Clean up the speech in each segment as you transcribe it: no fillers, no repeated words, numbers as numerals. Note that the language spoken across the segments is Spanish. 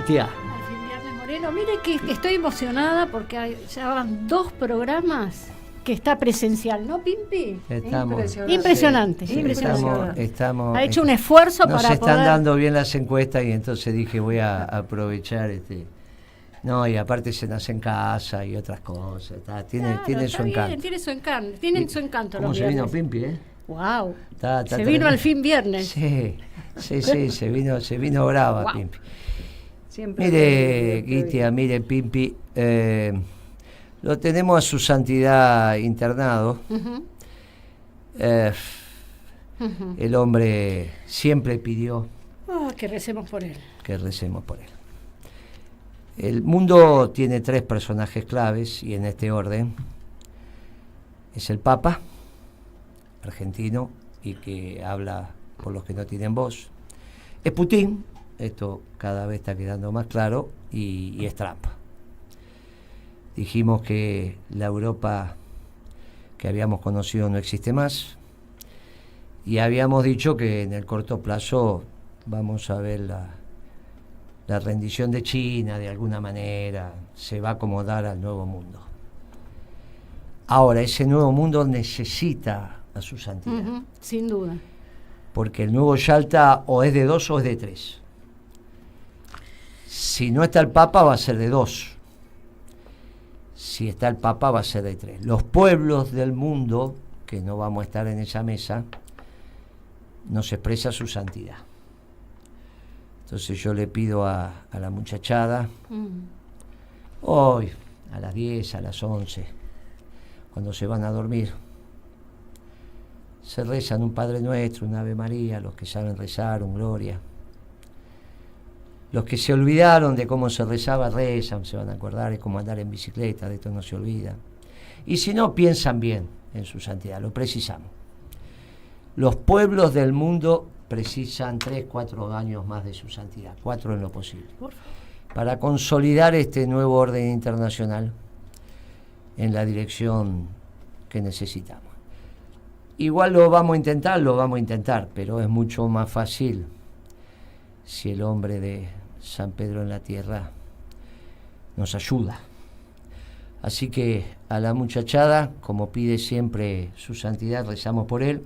Gitia. Al fin Viernes Moreno. Mire que estoy emocionada porque ya van 2 programas que está presencial, ¿no, Pimpi? Impresionante. Sí, estamos, ha hecho un esfuerzo para poder... Nos están poder... dando bien las encuestas y entonces dije voy a aprovechar No, y aparte se nace en casa y otras cosas. Tiene su encanto. Tienen su encanto. ¿Cómo se vino Pimpi, Wow. Está se vino al fin viernes. Sí, se vino brava, wow. Pimpi. Siempre mire, Gitia, mire, Pimpi, lo tenemos a su santidad internado. Uh-huh. El hombre siempre pidió que recemos por él. El mundo tiene 3 personajes claves y en este orden es el Papa argentino y que habla por los que no tienen voz, es Putin, esto cada vez está quedando más claro, y es Trump. Dijimos que la Europa que habíamos conocido no existe más y habíamos dicho que en el corto plazo vamos a ver la rendición de China de alguna manera, se va a acomodar al nuevo mundo. Ahora, ese nuevo mundo necesita a su santidad. Uh-huh, sin duda. Porque el nuevo Yalta o es de 2 o es de 3. Si no está el Papa va a ser de 2. Si está el Papa va a ser de 3. Los pueblos del mundo, que no vamos a estar en esa mesa, nos expresa su santidad. Entonces yo le pido a la muchachada, hoy, a las 10, a las 11, cuando se van a dormir, se rezan un Padre Nuestro, un Ave María, los que saben rezar, un Gloria. Los que se olvidaron de cómo se rezaba, rezan, se van a acordar, es como andar en bicicleta, de esto no se olvida. Y si no, piensan bien en su santidad, lo precisamos. Los pueblos del mundo precisan 3, 4 años más de su santidad, 4 en lo posible, para consolidar este nuevo orden internacional en la dirección que necesitamos. Igual lo vamos a intentar, pero es mucho más fácil si el hombre de San Pedro en la tierra nos ayuda. Así que a la muchachada, como pide siempre su santidad, rezamos por él.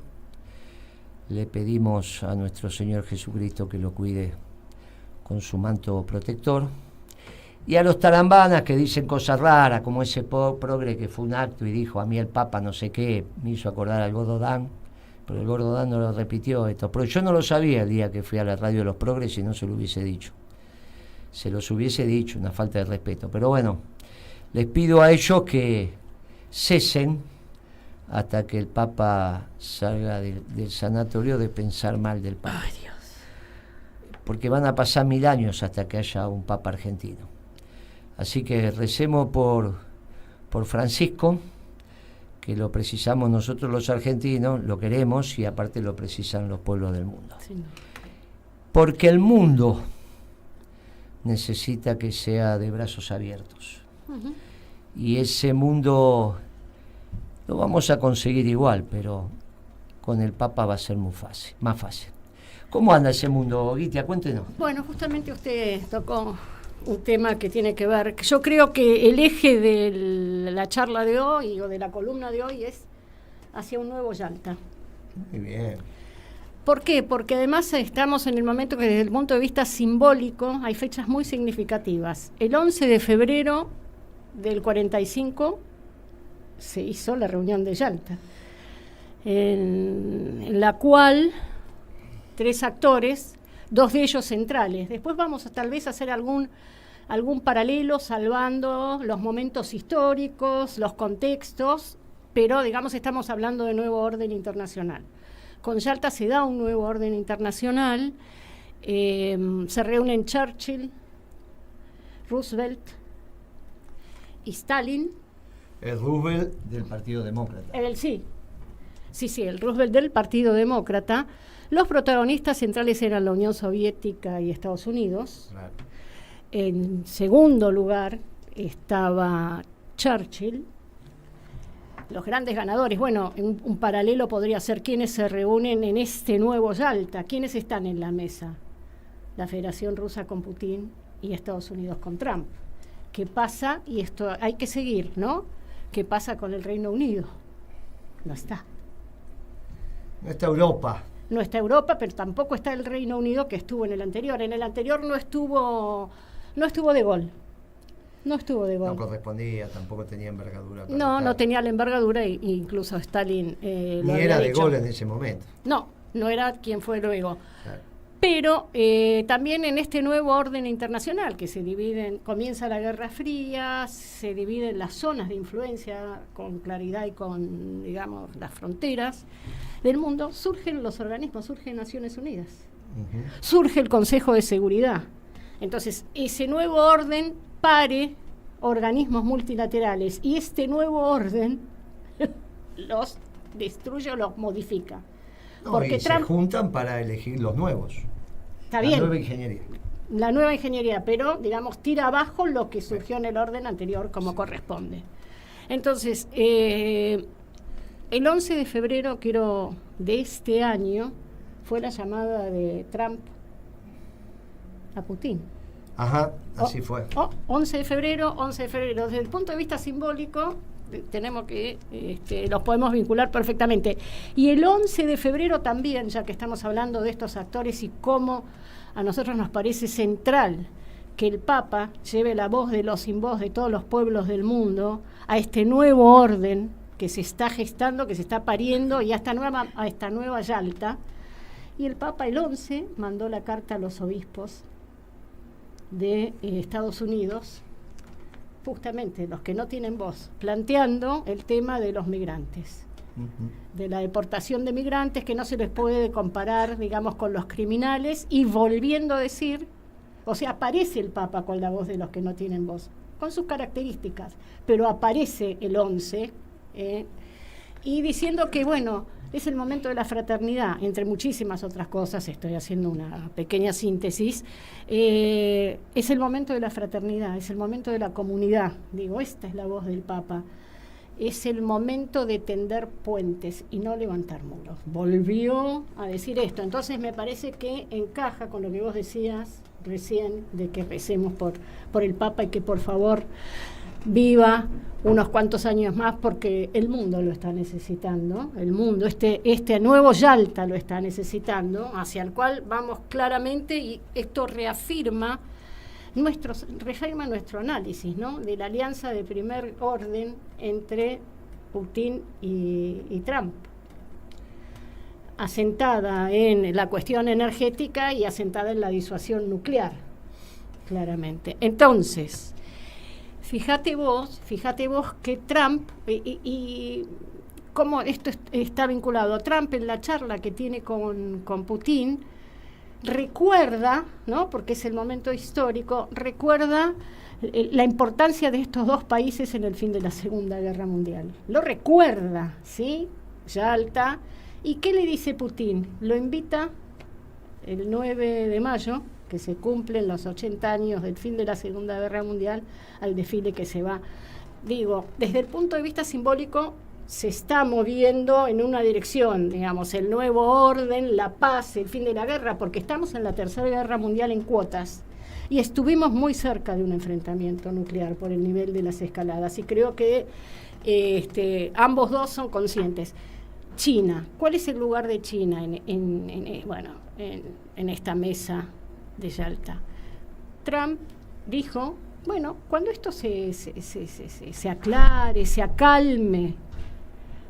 Le pedimos a nuestro Señor Jesucristo que lo cuide con su manto protector. Y a los tarambanas que dicen cosas raras, como ese progre que fue un acto y dijo, a mí el Papa no sé qué, me hizo acordar al Gordo Dan, pero el Gordo Dan no lo repitió esto. Pero yo no lo sabía el día que fui a la radio de los progres y no se lo hubiese dicho. Se los hubiese dicho, una falta de respeto. Pero bueno, les pido a ellos que cesen hasta que el Papa salga del sanatorio de pensar mal del Papa. Ay, Dios. Porque van a pasar 1000 años hasta que haya un Papa argentino. Así que recemos por Francisco, que lo precisamos nosotros los argentinos, lo queremos y aparte lo precisan los pueblos del mundo. Sí. Porque el mundo necesita que sea de brazos abiertos. Uh-huh. Y ese mundo lo vamos a conseguir igual, pero con el Papa va a ser más fácil. ¿Cómo anda ese mundo, Gitia? Cuéntenos. Bueno, justamente usted tocó un tema que tiene que ver, yo creo que el eje de la charla de hoy o de la columna de hoy es hacia un nuevo Yalta. Muy bien. ¿Por qué? Porque además estamos en el momento que desde el punto de vista simbólico hay fechas muy significativas. El 11 de febrero del 45 se hizo la reunión de Yalta, en la cual 3 actores, 2 de ellos centrales. Después vamos a tal vez hacer algún paralelo salvando los momentos históricos, los contextos, pero digamos estamos hablando de nuevo orden internacional. Con Yalta se da un nuevo orden internacional, se reúnen Churchill, Roosevelt y Stalin. El Roosevelt del Partido Demócrata. Sí, el Roosevelt del Partido Demócrata. Los protagonistas centrales eran la Unión Soviética y Estados Unidos. Claro. En segundo lugar estaba Churchill. Los grandes ganadores, bueno, un paralelo podría ser quiénes se reúnen en este nuevo Yalta, quiénes están en la mesa. La Federación Rusa con Putin, y Estados Unidos con Trump. ¿Qué pasa? Y esto hay que seguir, ¿no? ¿Qué pasa con el Reino Unido? No está. No está Europa. No está Europa, pero tampoco está el Reino Unido, que estuvo en el anterior. En el anterior no estuvo de gol. No estuvo de gol. No correspondía, tampoco tenía envergadura. No tenía la envergadura, e incluso Stalin ni era de gol en ese momento. No era quien fue luego. Claro. Pero también en este nuevo orden internacional, que se dividen, comienza la Guerra Fría, se dividen las zonas de influencia con claridad y con, digamos, las fronteras del mundo, surgen los organismos, surge Naciones Unidas, surge el Consejo de Seguridad. Entonces, ese nuevo orden pare organismos multilaterales y este nuevo orden los destruye o los modifica. No, porque y se juntan para elegir los nuevos. Está bien. La nueva ingeniería. La nueva ingeniería, pero, digamos, tira abajo lo que surgió en el orden anterior como corresponde. Entonces, el 11 de febrero, de este año, fue la llamada de Trump a Putin. Ajá, así fue. 11 de febrero. Desde el punto de vista simbólico, tenemos que los podemos vincular perfectamente. Y el 11 de febrero también, ya que estamos hablando de estos actores y cómo a nosotros nos parece central que el Papa lleve la voz de los sin voz de todos los pueblos del mundo a este nuevo orden que se está gestando, que se está pariendo, y a esta nueva Yalta. Y el Papa el 11 mandó la carta a los obispos de Estados Unidos, justamente los que no tienen voz, planteando el tema de los migrantes, de la deportación de migrantes, que no se les puede comparar, digamos, con los criminales, y volviendo a decir, o sea, aparece el Papa con la voz de los que no tienen voz, con sus características, pero aparece el 11, y diciendo que, bueno, es el momento de la fraternidad, entre muchísimas otras cosas, estoy haciendo una pequeña síntesis, es el momento de la fraternidad, es el momento de la comunidad, digo, esta es la voz del Papa, es el momento de tender puentes y no levantar muros. Volvió a decir esto, entonces me parece que encaja con lo que vos decías recién, de que recemos por el Papa y que por favor viva unos cuantos años más, porque el mundo lo está necesitando, el mundo, este nuevo Yalta lo está necesitando, hacia el cual vamos claramente, y esto reafirma nuestro análisis, ¿no?, de la alianza de primer orden entre Putin y Trump, asentada en la cuestión energética y asentada en la disuasión nuclear, claramente. Entonces, Fíjate vos que Trump, y cómo esto está vinculado, Trump en la charla que tiene con Putin, recuerda, ¿no?, porque es el momento histórico, recuerda la importancia de estos dos países en el fin de la Segunda Guerra Mundial. Lo recuerda, ¿sí? Yalta. ¿Y qué le dice Putin? Lo invita el 9 de mayo, que se cumplen los 80 años del fin de la Segunda Guerra Mundial, al desfile que se va. Digo, desde el punto de vista simbólico, se está moviendo en una dirección, digamos, el nuevo orden, la paz, el fin de la guerra, porque estamos en la Tercera Guerra Mundial en cuotas, y estuvimos muy cerca de un enfrentamiento nuclear por el nivel de las escaladas, y creo que ambos dos son conscientes. China, ¿cuál es el lugar de China en esta mesa de Yalta? Trump dijo, bueno, cuando esto se aclare, se acalme,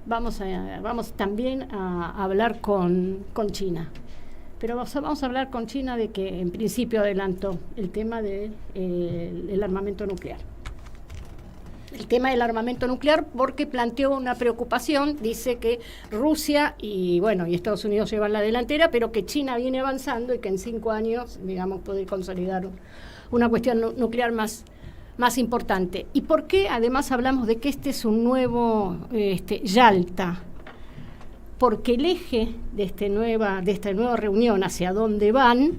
vamos también a hablar con China. Pero vamos a hablar con China de que en principio adelantó el tema del armamento nuclear. El tema del armamento nuclear, porque planteó una preocupación, dice que Rusia y Estados Unidos llevan la delantera, pero que China viene avanzando y que en 5 años, digamos, puede consolidar una cuestión nuclear más importante. ¿Y por qué además hablamos de que este es un nuevo Yalta? Porque el eje de esta nueva reunión, hacia dónde van,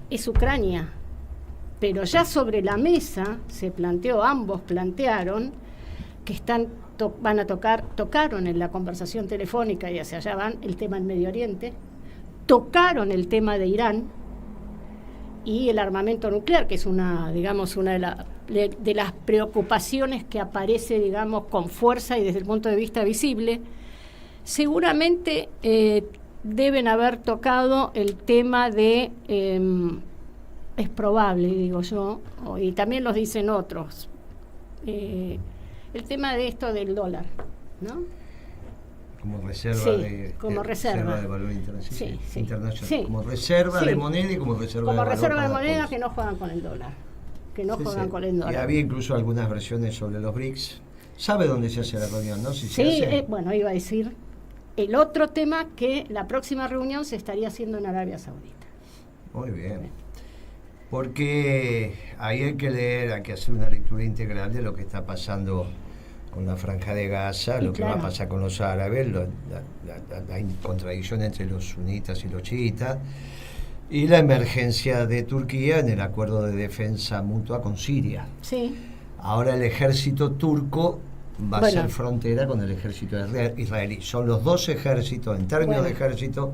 es Ucrania. Pero ya sobre la mesa ambos plantearon que tocaron en la conversación telefónica, y hacia allá van, el tema del Medio Oriente, tocaron el tema de Irán, y el armamento nuclear, que es una de las preocupaciones que aparece, digamos, con fuerza y desde el punto de vista visible. Seguramente deben haber tocado el tema de, es probable, digo yo, y también los dicen otros, el tema de esto del dólar, ¿no? Como reserva, sí, como reserva de valor internacional. Sí. Como reserva de moneda y como reserva de valor. Como reserva de moneda que no juegan con el dólar. Con el dólar. Y había incluso algunas versiones sobre los BRICS. ¿Sabe dónde se hace la reunión, no? Si sí, se hace... bueno, iba a decir el otro tema, que la próxima reunión se estaría haciendo en Arabia Saudita. Muy bien. Porque ahí hay que leer, hay que hacer una lectura integral de lo que está pasando con la Franja de Gaza, lo que va a pasar con los árabes, la contradicción entre los sunitas y los chiitas, y la emergencia de Turquía en el acuerdo de defensa mutua con Siria. Sí. Ahora el ejército turco va a ser frontera con el ejército israelí. Son los dos ejércitos, en términos de ejército,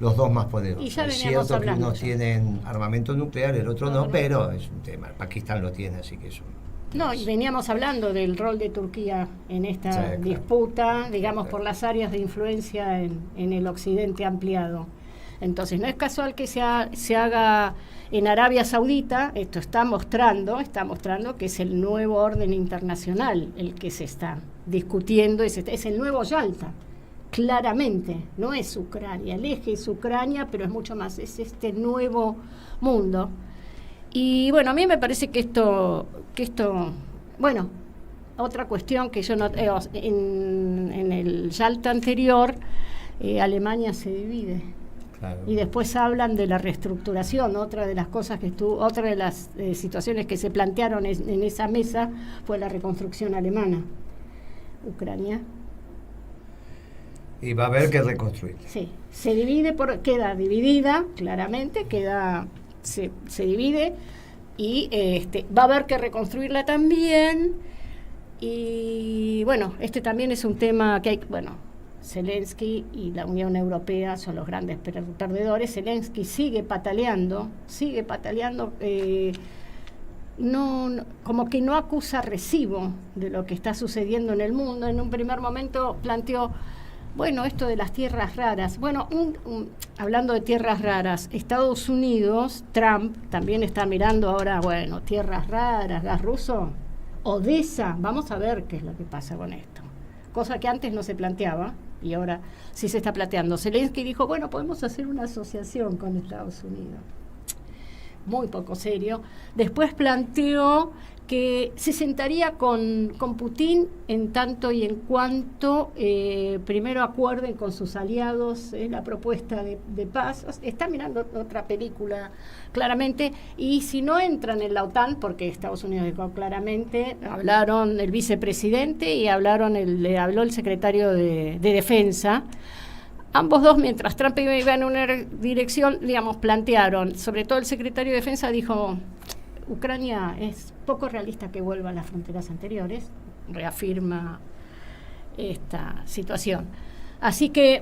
los dos más poderosos. Y ya es cierto que unos tienen armamento nuclear, el otro no, pero es un tema. Pakistán lo tiene, así que es un... No, y veníamos hablando del rol de Turquía en esta disputa, digamos, por las áreas de influencia en el occidente ampliado. Entonces, no es casual que se haga en Arabia Saudita. Esto está mostrando que es el nuevo orden internacional el que se está discutiendo, es el nuevo Yalta, claramente, no es Ucrania, el eje es Ucrania, pero es mucho más, es este nuevo mundo. Y bueno, a mí me parece que esto, bueno, otra cuestión que yo noté, en el Yalta anterior, Alemania se divide. Claro. Y después hablan de la reestructuración. Otra de las cosas otra de las situaciones que se plantearon en esa mesa fue la reconstrucción alemana. Ucrania. Y va a haber que reconstruir. Sí, se divide, queda dividida, claramente, se divide y va a haber que reconstruirla también. Y bueno, este también es un tema que Zelensky y la Unión Europea son los grandes perdedores. Zelensky sigue pataleando, como que no acusa recibo de lo que está sucediendo en el mundo. En un primer momento planteó, esto de las tierras raras. Hablando de tierras raras, Estados Unidos, Trump, también está mirando ahora, tierras raras, gas ruso, Odessa, vamos a ver qué es lo que pasa con esto. Cosa que antes no se planteaba y ahora sí se está planteando. Zelensky dijo, podemos hacer una asociación con Estados Unidos. Muy poco serio. Después planteó que se sentaría con Putin en tanto y en cuanto primero acuerden con sus aliados la propuesta de paz. Está mirando otra película claramente, y si no entran en la OTAN, porque Estados Unidos dijo claramente, hablaron el vicepresidente y habló el secretario de Defensa. Ambos dos, mientras Trump iba en una dirección, plantearon, sobre todo el secretario de Defensa dijo, Ucrania es poco realista que vuelva a las fronteras anteriores, reafirma esta situación. Así que,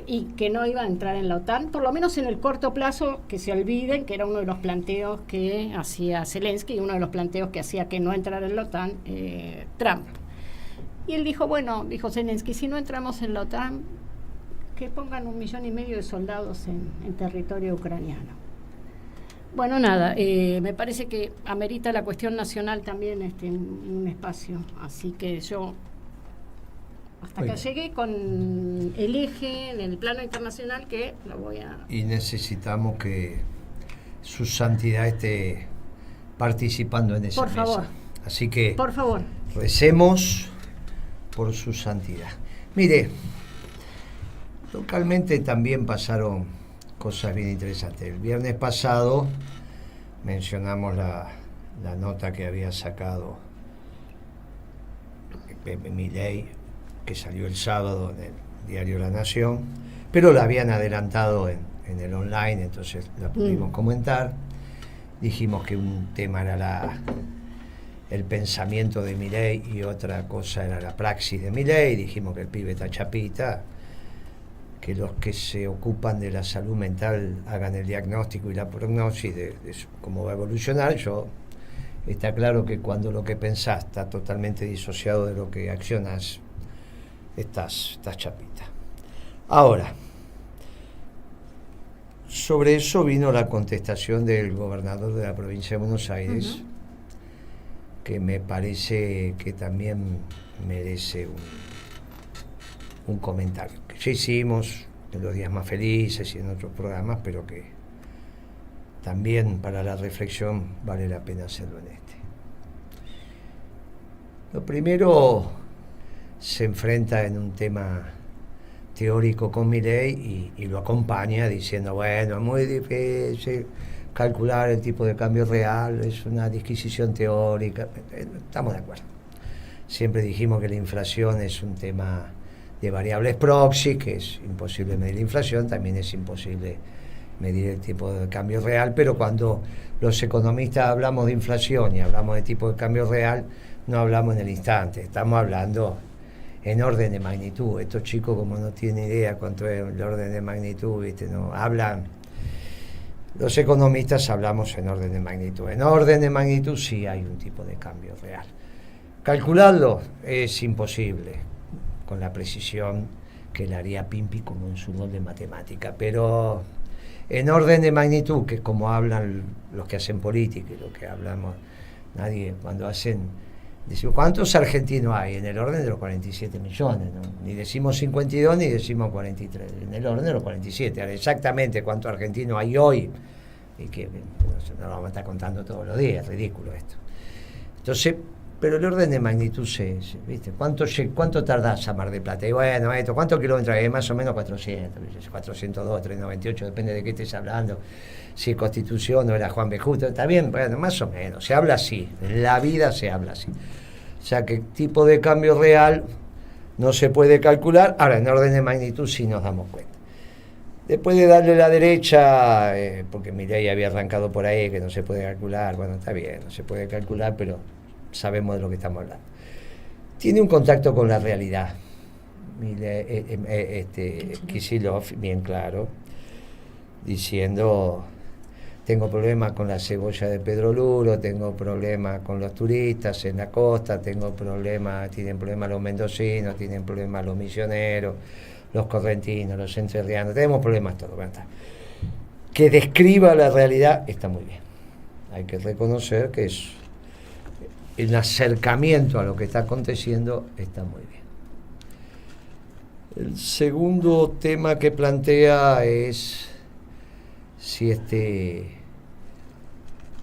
y que no iba a entrar en la OTAN, por lo menos en el corto plazo, que se olviden que era uno de los planteos que hacía Zelensky y uno de los planteos que hacía que no entrara en la OTAN Trump. Y él dijo, dijo Zelensky, si no entramos en la OTAN, que pongan 1,5 millones de soldados en territorio ucraniano. Me parece que amerita la cuestión nacional también un espacio, así que yo hasta que llegué con el eje en el plano internacional que lo voy a... Y necesitamos que su santidad esté participando en esa mesa. Por favor. Así que... Por favor. Recemos por su santidad. Mire, localmente también pasaron cosas bien interesantes. El viernes pasado mencionamos la nota que había sacado Milei, que salió el sábado en el diario La Nación, pero la habían adelantado en el online, entonces la pudimos comentar. Dijimos que un tema era el pensamiento de Milei y otra cosa era la praxis de Milei. Dijimos que el pibe está chapita, que los que se ocupan de la salud mental hagan el diagnóstico y la prognosis de cómo va a evolucionar. Está claro que cuando lo que pensás está totalmente disociado de lo que accionas, estás chapita. Ahora, sobre eso vino la contestación del gobernador de la provincia de Buenos Aires, que me parece que también merece un comentario, que ya hicimos en los días más felices y en otros programas, pero que también para la reflexión vale la pena hacerlo en este. Lo primero, se enfrenta en un tema teórico con Milei y lo acompaña diciendo, bueno, es muy difícil calcular el tipo de cambio real, es una disquisición teórica. Estamos de acuerdo. Siempre dijimos que la inflación es un tema de variables proxy, que es imposible medir la inflación, también es imposible medir el tipo de cambio real, pero cuando los economistas hablamos de inflación y hablamos de tipo de cambio real, no hablamos en el instante, estamos hablando en orden de magnitud. Estos chicos, como no tienen idea cuánto es el orden de magnitud, ¿viste? No hablan. Los economistas hablamos en orden de magnitud. En orden de magnitud sí hay un tipo de cambio real. Calcularlo es imposible con la precisión que le haría Pimpi como en su rol de matemática, pero en orden de magnitud, que es como hablan los que hacen política y lo que hablamos, nadie cuando hacen... Decimos, ¿cuántos argentinos hay? En el orden de los 47 millones, ¿no? Ni decimos 52 ni decimos 43, en el orden de los 47. Ahora, exactamente cuántos argentinos hay hoy, y que no lo vamos a estar contando todos los días, es ridículo esto. Entonces, pero el orden de magnitud ¿viste? ¿Cuánto tardás a Mar del Plata? Y bueno, ¿cuántos kilómetros hay? Más o menos 400, 402, 398, depende de qué estés hablando, si es Constitución o era Juan B. Justo, está bien, bueno, más o menos, se habla así, en la vida se habla así. O sea que tipo de cambio real no se puede calcular, ahora en orden de magnitud sí nos damos cuenta. Después de darle la derecha, porque Milei había arrancado por ahí, que no se puede calcular, bueno, está bien, no se puede calcular, pero sabemos de lo que estamos hablando. Tiene un contacto con la realidad, Kicillof, bien claro, diciendo, tengo problemas con la cebolla de Pedro Luro, tengo problemas con los turistas en la costa, tienen problemas los mendocinos, tienen problemas los misioneros, los correntinos, los entrerrianos, tenemos problemas todos. Que describa la realidad está muy bien. Hay que reconocer que es el acercamiento a lo que está aconteciendo está muy bien. El segundo tema que plantea es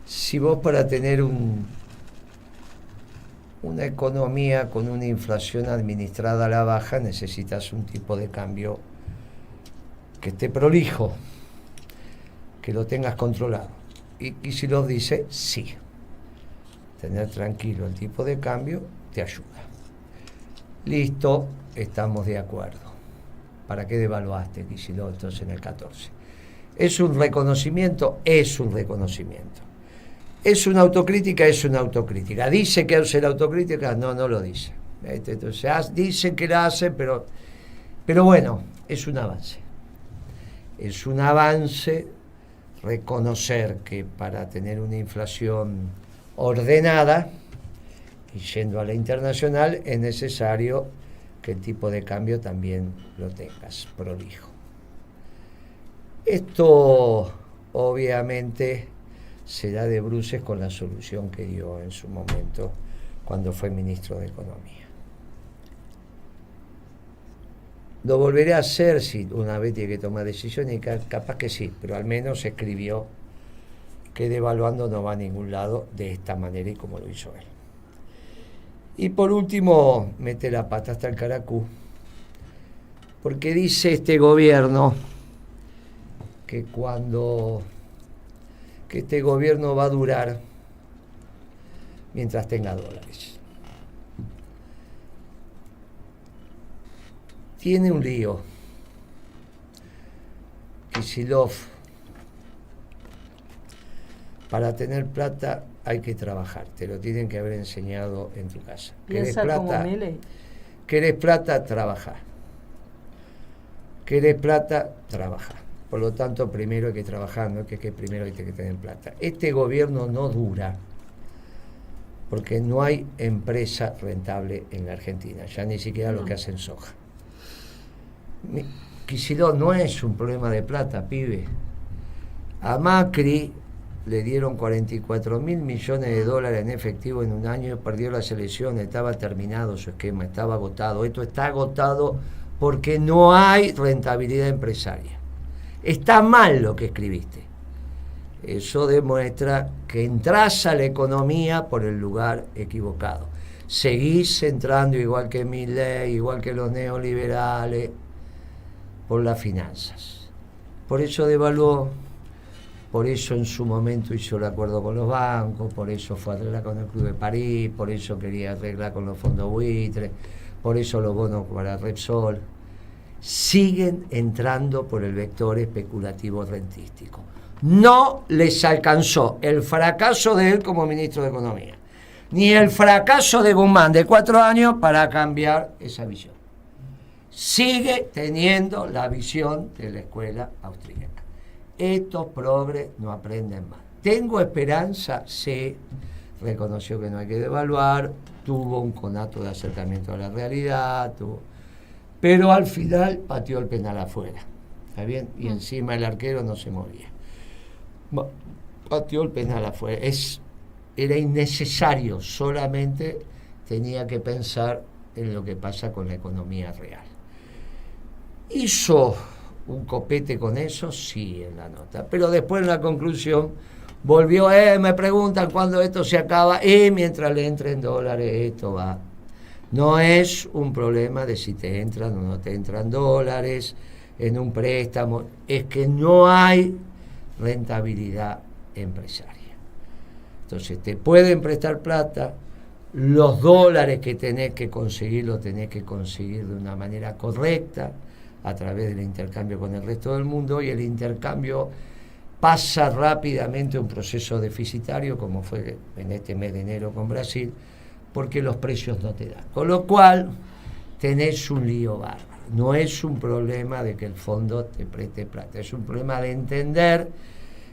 si vos para tener una economía con una inflación administrada a la baja necesitas un tipo de cambio que esté prolijo, que lo tengas controlado. Y si lo dice, sí. Tener tranquilo el tipo de cambio te ayuda. Listo, estamos de acuerdo. ¿Para qué devaluaste, Kicillof, entonces en el 14? ¿Es un reconocimiento? Es un reconocimiento. ¿Es una autocrítica? Es una autocrítica. ¿Dice que hace la autocrítica? No lo dice. Entonces, dicen que la hace, pero bueno, es un avance. Es un avance reconocer que para tener una inflación ordenada y yendo a la internacional es necesario que el tipo de cambio también lo tengas prolijo. Esto obviamente se da de bruces con la solución que dio en su momento cuando fue ministro de Economía. Lo volveré a hacer si una vez tiene que tomar decisiones, y capaz que sí, pero al menos escribió que devaluando no va a ningún lado de esta manera y como lo hizo él. Y por último, mete la pata hasta el caracú, porque dice este gobierno que este gobierno va a durar mientras tenga dólares. Tiene un lío. Kicillof, para tener plata hay que trabajar, te lo tienen que haber enseñado en tu casa. ¿Querés plata? ¿Querés plata? Trabajar. ¿Querés plata? Trabaja. Por lo tanto, primero hay que trabajar, no es que primero hay que tener plata. Este gobierno no dura porque no hay empresa rentable en la Argentina, ya ni siquiera lo que hacen soja. Kicillof no es un problema de plata, pibe. A Macri le dieron 44.000 millones de dólares en efectivo en un año, perdió las elecciones, estaba terminado su esquema, estaba agotado. Esto está agotado porque no hay rentabilidad empresaria. Está mal lo que escribiste. Eso demuestra que entras a la economía por el lugar equivocado. Seguís entrando igual que Milei, igual que los neoliberales, por las finanzas. Por eso devaluó, por eso en su momento hizo el acuerdo con los bancos, por eso fue a arreglar con el Club de París, por eso quería arreglar con los fondos buitres, por eso los bonos para Repsol. Siguen entrando por el vector especulativo rentístico. No les alcanzó el fracaso de él como ministro de Economía, ni el fracaso de Guzmán de 4 años para cambiar esa visión. Sigue teniendo la visión de la escuela austríaca. Estos progres no aprenden más. ¿Tengo esperanza? Sí. Reconoció que no hay que devaluar, tuvo un conato de acercamiento a la realidad, pero al final pateó el penal afuera. ¿Está bien? Y encima el arquero no se movía. Pateó el penal afuera. Era innecesario, solamente tenía que pensar en lo que pasa con la economía real. ¿Hizo un copete con eso? Sí, en la nota. Pero después en la conclusión volvió, me preguntan cuándo esto se acaba, mientras le entren dólares, esto va. No es un problema de si te entran o no te entran dólares en un préstamo, es que no hay rentabilidad empresaria. Entonces te pueden prestar plata, los dólares que tenés que conseguir, los tenés que conseguir de una manera correcta, a través del intercambio con el resto del mundo, y el intercambio pasa rápidamente un proceso deficitario, como fue en este mes de enero con Brasil, porque los precios no te dan. Con lo cual, tenés un lío bárbaro. No es un problema de que el fondo te preste plata, es un problema de entender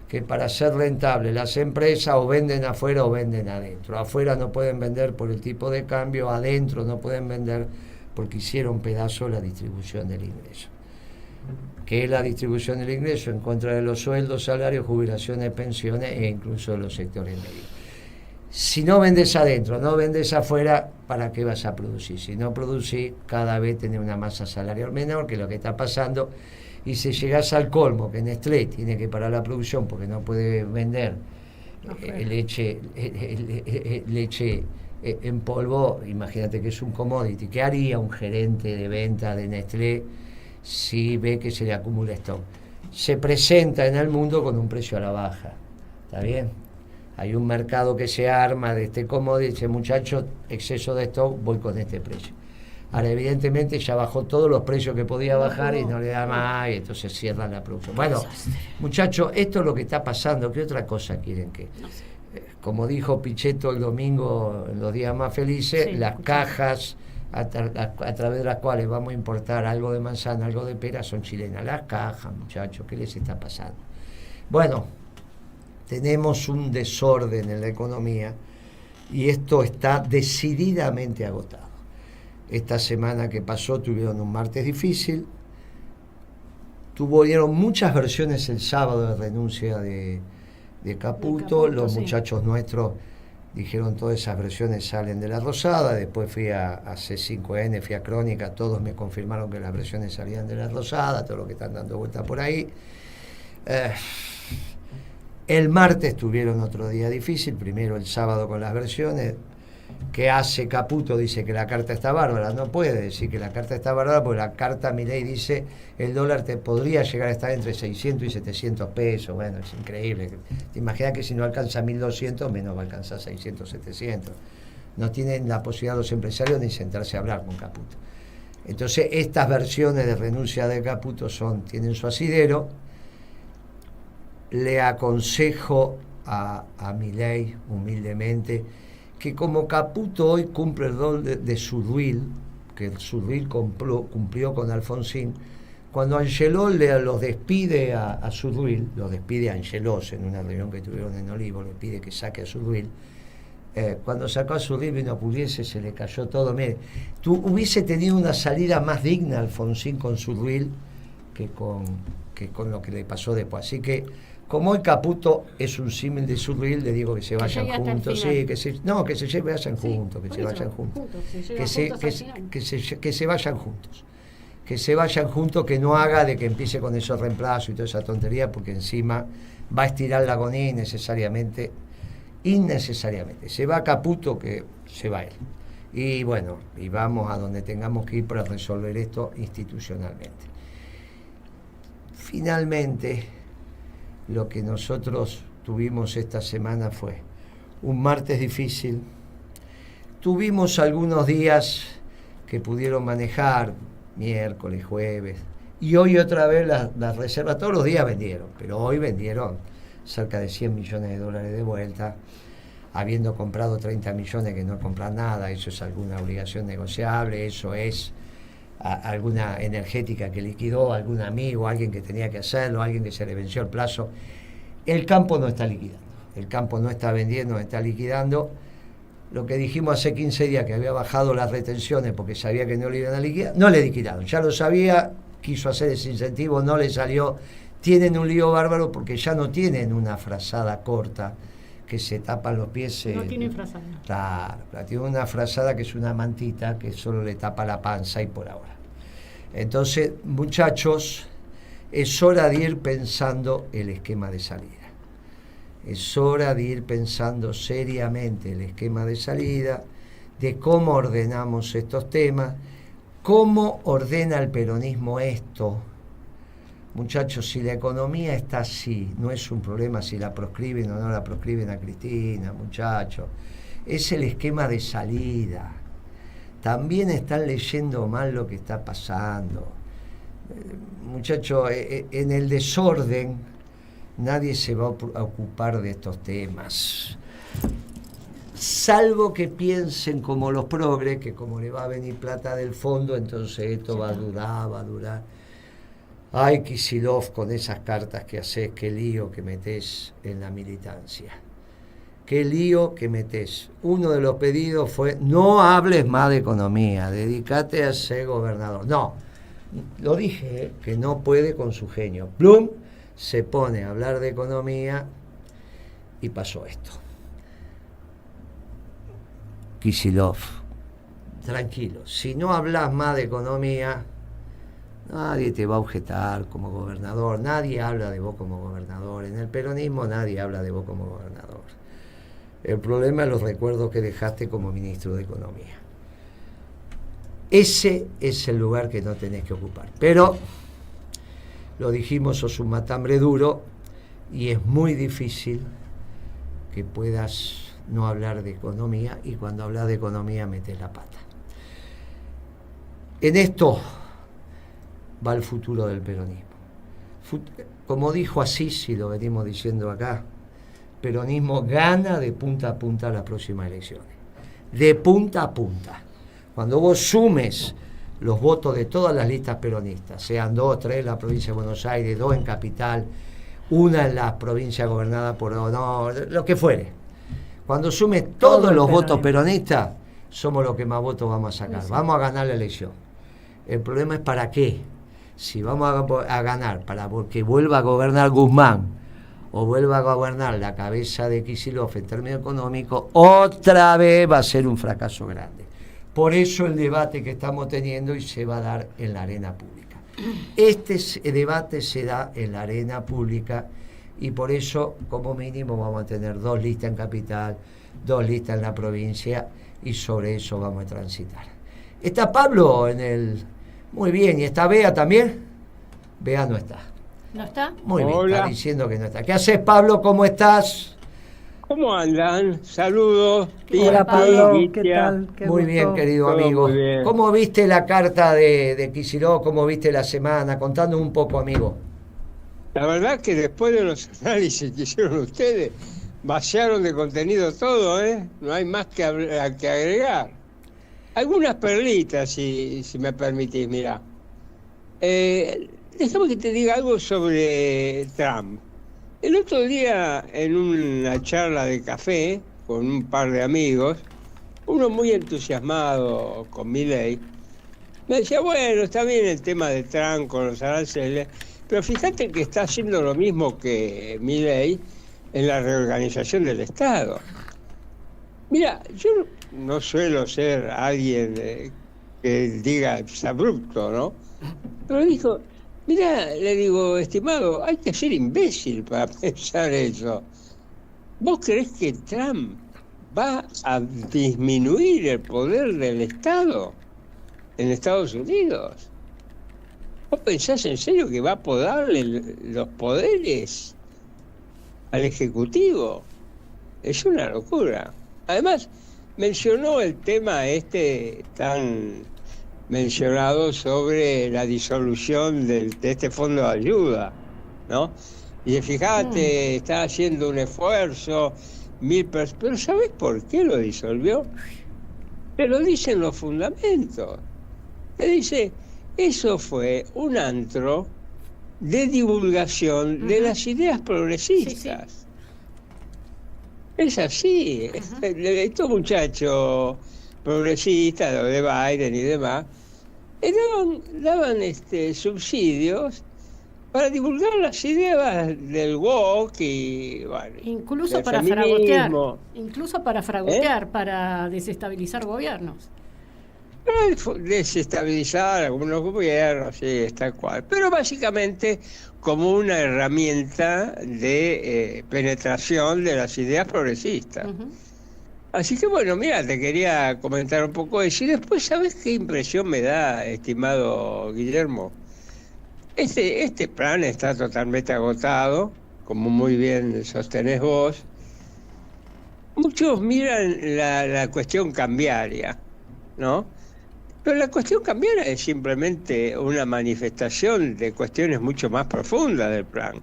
que para ser rentables las empresas o venden afuera o venden adentro. Afuera no pueden vender por el tipo de cambio, adentro no pueden vender porque hicieron pedazo la distribución del ingreso. ¿Qué es la distribución del ingreso? En contra de los sueldos, salarios, jubilaciones, pensiones e incluso de los sectores medios. Si no vendes adentro, no vendes afuera, ¿para qué vas a producir? Si no producís, cada vez tenés una masa salarial menor, que es lo que está pasando. Y si llegás al colmo, que Nestlé tiene que parar la producción porque no puede vender leche en polvo, imagínate que es un commodity. ¿Qué haría un gerente de venta de Nestlé si ve que se le acumula stock? Se presenta en el mundo con un precio a la baja. ¿Está bien? Hay un mercado que se arma de este commodity, dice, muchachos, exceso de stock, voy con este precio. Ahora, evidentemente, ya bajó todos los precios que podía bajar y no le da más, y entonces cierran la producción. Bueno, muchachos, esto es lo que está pasando. ¿Qué otra cosa quieren que...? Como dijo Pichetto el domingo, en los días más felices, sí, las cajas a través de las cuales vamos a importar algo de manzana, algo de pera, son chilenas. Las cajas, muchachos, ¿qué les está pasando? Bueno, tenemos un desorden en la economía y esto está decididamente agotado. Esta semana que pasó tuvieron un martes difícil, tuvieron muchas versiones el sábado de renuncia de Caputo, los muchachos nuestros dijeron todas esas versiones salen de La Rosada, después fui a C5N, fui a Crónica, todos me confirmaron que las versiones salían de La Rosada, todo lo que están dando vuelta por ahí. El martes tuvieron otro día difícil, primero el sábado con las versiones. ¿Qué hace Caputo? Dice que la carta está bárbara. No puede decir que la carta está bárbara porque la carta Milei dice el dólar te podría llegar a estar entre 600 y 700 pesos. Bueno, es increíble. Te imaginas que si no alcanza 1200, menos va a alcanzar 600, 700. No tienen la posibilidad los empresarios ni sentarse a hablar con Caputo. Entonces, estas versiones de renuncia de Caputo tienen su asidero. Le aconsejo a Milei, humildemente, que como Caputo hoy cumple el rol de Surruil, que Surruil cumplió con Alfonsín, Cuando Angeló los despide a Zurduil, los despide a Angelós en una reunión que tuvieron en Olivo, le pide que saque a Zurduil. Cuando sacó a Zurduil vino a Pugliese, se le cayó todo. Mire, tú hubiese tenido una salida más digna Alfonsín con Zurduil que con lo que le pasó después. Así que, como hoy Caputo es un símil de Zurduil, le digo que se vayan juntos. Sí, que se vayan juntos, que se vayan juntos. Que se vayan juntos. Que se vayan juntos, que no haga de que empiece con esos reemplazos y toda esa tontería, porque encima va a estirar la agonía innecesariamente. Se va Caputo, que se va él. Y bueno, y vamos a donde tengamos que ir para resolver esto institucionalmente. Finalmente, lo que nosotros tuvimos esta semana fue un martes difícil. Tuvimos algunos días que pudieron manejar, miércoles, jueves, y hoy otra vez las reservas, todos los días vendieron, pero hoy vendieron cerca de $100 millones de vuelta, habiendo comprado 30 millones que no compran nada. Eso es alguna obligación negociable, eso es alguna energética que liquidó, algún amigo, alguien que tenía que hacerlo, alguien que se le venció el plazo. El campo no está liquidando, el campo no está vendiendo, no está liquidando. Lo que dijimos hace 15 días, que había bajado las retenciones porque sabía que no le iban a liquidar, no le liquidaron, ya lo sabía, quiso hacer ese incentivo, no le salió. Tienen un lío bárbaro porque ya no tienen una frazada corta que se tapan los pies. No tienen frazada. Claro, tienen una frazada que es una mantita que solo le tapa la panza y por ahora. Entonces, muchachos, es hora de ir pensando el esquema de salida. Es hora de ir pensando seriamente el esquema de salida, de cómo ordenamos estos temas, cómo ordena el peronismo esto. Muchachos, si la economía está así, no es un problema si la proscriben o no la proscriben a Cristina, muchachos. Es el esquema de salida. También están leyendo mal lo que está pasando. Muchachos, en el desorden nadie se va a ocupar de estos temas. Salvo que piensen como los progres, que como le va a venir plata del fondo, entonces esto va a durar. Ay, Kicillof, con esas cartas que haces, qué lío que metés en la militancia. Qué lío que metés. Uno de los pedidos fue, no hables más de economía, dedícate a ser gobernador. No, lo dije, que no puede con su genio. Blum se pone a hablar de economía y pasó esto. Kicillof, tranquilo, si no hablas más de economía, nadie te va a objetar como gobernador, nadie habla de vos como gobernador, en el peronismo nadie habla de vos como gobernador. El problema es los recuerdos que dejaste como ministro de Economía. Ese es el lugar que no tenés que ocupar. Pero, lo dijimos, sos un matambre duro y es muy difícil que puedas no hablar de economía, y cuando hablas de economía metes la pata. En esto va el futuro del peronismo. Como dijo Asís, y lo venimos diciendo acá, peronismo gana de punta a punta las próximas elecciones. De punta a punta. Cuando vos sumes los votos de todas las listas peronistas, sean 2, 3 en la provincia de Buenos Aires, 2 en Capital, 1 en la provincia gobernada por Honor, lo que fuere. Cuando sumes todos los votos peronistas, somos los que más votos vamos a sacar. Vamos a ganar la elección. El problema es para qué. Si vamos a ganar para que vuelva a gobernar Guzmán o vuelva a gobernar la cabeza de Kicillof en términos económicos, otra vez va a ser un fracaso grande. Por eso el debate que estamos teniendo y se va a dar en la arena pública. Este debate se da en la arena pública y por eso, como mínimo, vamos a tener 2 listas en Capital, 2 listas en la provincia y sobre eso vamos a transitar. ¿Está Pablo en el...? Muy bien, ¿y está Bea también? Bea no está. ¿No está? Muy bien, está diciendo que no está. ¿Qué haces, Pablo? ¿Cómo estás? ¿Cómo andan? Saludos. Hola, Pablo, ¿qué tal? Muy bien, querido amigo. ¿Cómo viste la carta de Kicillof? ¿Cómo viste la semana? Contanos un poco, amigo. La verdad que después de los análisis que hicieron ustedes, vaciaron de contenido todo, ¿eh? No hay más que agregar. Algunas perlitas, si me permitís, mirá. déjame que te diga algo sobre Trump. El otro día, en una charla de café con un par de amigos, uno muy entusiasmado con Milei, me decía, bueno, está bien el tema de Trump con los aranceles, pero fíjate que está haciendo lo mismo que Milei en la reorganización del Estado. Mira, yo no suelo ser alguien que diga es abrupto, ¿no? Pero dijo, mira, le digo, estimado, hay que ser imbécil para pensar eso. ¿Vos creés que Trump va a disminuir el poder del Estado en Estados Unidos? ¿Vos pensás en serio que va a podarle los poderes al Ejecutivo? Es una locura. Además, mencionó el tema tan mencionado sobre la disolución de este fondo de ayuda, ¿no? Y fíjate, está haciendo un esfuerzo, pero ¿sabés por qué lo disolvió? Te lo dicen los fundamentos. Te dice, eso fue un antro de divulgación de las ideas progresistas. Sí, sí. Es así. Estos muchachos progresistas, los de Biden y demás, daban subsidios para divulgar las ideas del woke y bueno, incluso para fragotear, para desestabilizar gobiernos. Desestabilizar algunos gobiernos, sí, está cual. Pero básicamente como una herramienta de penetración de las ideas progresistas. Así que bueno, mira, te quería comentar un poco eso. Y después, ¿sabes qué impresión me da, estimado Guillermo? Este plan está totalmente agotado, como muy bien sostenés vos. Muchos miran la cuestión cambiaria, ¿no? Pero la cuestión cambiaria es simplemente una manifestación de cuestiones mucho más profundas del plan.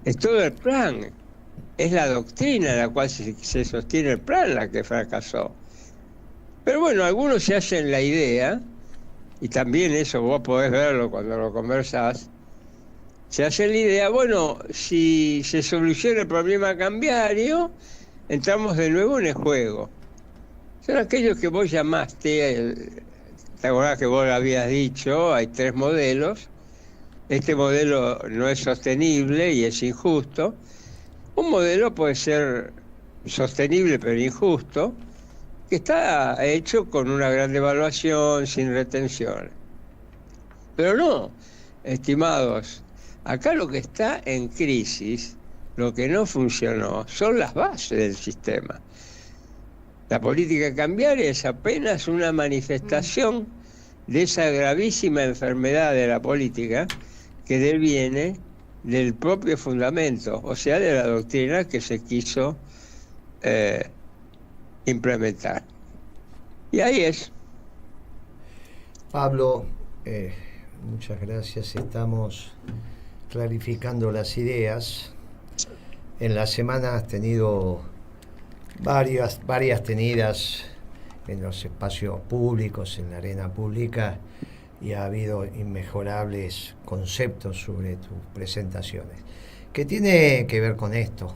Es todo el plan. Es la doctrina en la cual se sostiene el plan la que fracasó. Pero bueno, algunos se hacen la idea, y también eso vos podés verlo cuando lo conversás, se hacen la idea, bueno, si se soluciona el problema cambiario, entramos de nuevo en el juego. Son aquellos que vos llamaste, ¿te acordás que vos lo habías dicho? Hay 3 modelos. Este modelo no es sostenible y es injusto. Un modelo puede ser sostenible pero injusto, que está hecho con una gran devaluación, sin retenciones. Pero no, estimados, acá lo que está en crisis, lo que no funcionó, son las bases del sistema. La política cambiaria es apenas una manifestación de esa gravísima enfermedad de la política que deviene del propio fundamento, o sea, de la doctrina que se quiso implementar. Y ahí es. Pablo, muchas gracias. Estamos clarificando las ideas. En la semana has tenido varias tenidas en los espacios públicos, en la arena pública, y ha habido inmejorables conceptos sobre tus presentaciones, que tiene que ver con esto,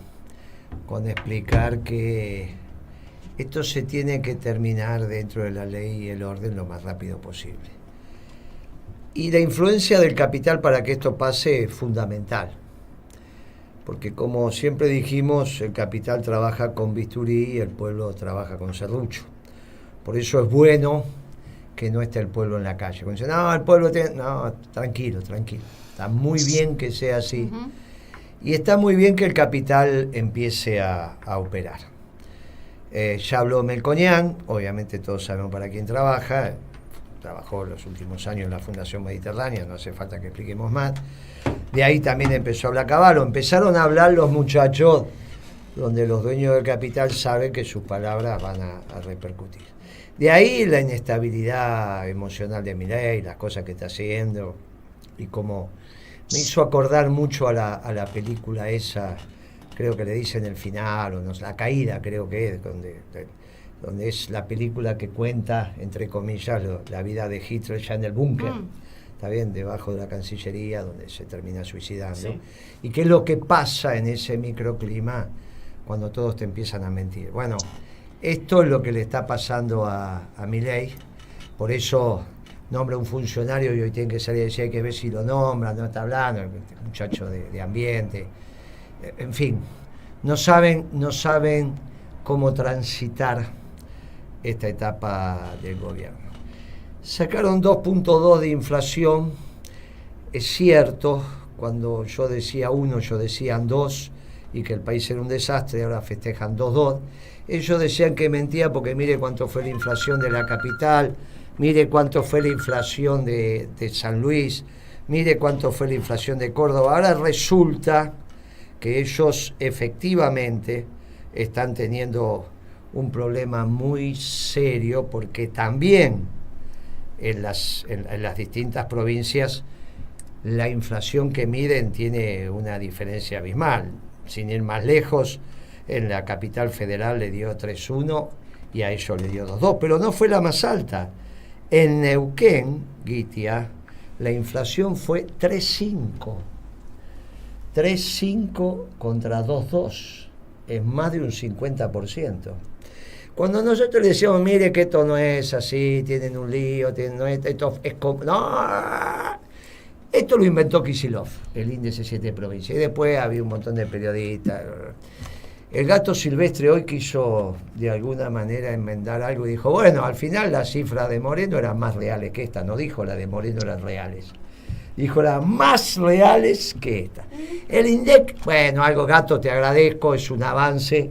con explicar que esto se tiene que terminar dentro de la ley y el orden lo más rápido posible. Y la influencia del capital para que esto pase es fundamental, porque como siempre dijimos, el capital trabaja con bisturí y el pueblo trabaja con serrucho. Por eso es bueno que no esté el pueblo en la calle. Cuando dicen, no, el pueblo tiene... No, tranquilo. Está muy bien que sea así. Y está muy bien que el capital empiece a operar. Ya habló Melconian, obviamente todos sabemos para quién trabaja. Trabajó los últimos años en la Fundación Mediterránea, no hace falta que expliquemos más. De ahí también empezó a hablar Cavallo. Empezaron a hablar los muchachos, donde los dueños del capital saben que sus palabras van a repercutir. De ahí la inestabilidad emocional de Milei, las cosas que está haciendo, y como me hizo acordar mucho a la película esa, creo que le dicen el final, o no, La Caída creo que es, donde es la película que cuenta, entre comillas, la vida de Hitler ya en el búnker. ¿está bien? Debajo de la Cancillería, donde se termina suicidando. Sí. ¿Y qué es lo que pasa en ese microclima cuando todos te empiezan a mentir? Bueno, esto es lo que le está pasando a Milei, por eso nombra un funcionario y hoy tiene que salir a decir, hay que ver si lo nombra, no está hablando, el muchacho de ambiente, en fin, no saben cómo transitar esta etapa del gobierno. Sacaron 2.2 de inflación, es cierto, cuando yo decía 1, yo decían 2, y que el país era un desastre, ahora festejan 2.2. Ellos decían que mentía porque mire cuánto fue la inflación de la capital, mire cuánto fue la inflación de San Luis, mire cuánto fue la inflación de Córdoba. Ahora resulta que ellos efectivamente están teniendo un problema muy serio porque también en las distintas provincias la inflación que miden tiene una diferencia abismal. Sin ir más lejos, en la capital federal le dio 3.1 y a ellos le dio 2.2, pero no fue la más alta. En Neuquén, Guitia, la inflación fue 3.5. 3.5 contra 2.2. Es más de un 50%. Cuando nosotros le decíamos, mire que esto no es así, tienen un lío, esto es como... No, esto lo inventó Kicillof, el índice 7 de provincia. Y después había un montón de periodistas. El gato silvestre hoy quiso de alguna manera enmendar algo y dijo, bueno, al final las cifras de Moreno eran más reales que esta. No dijo la de Moreno eran reales. Dijo las más reales que esta. El INDEC, bueno, algo gato, te agradezco, es un avance.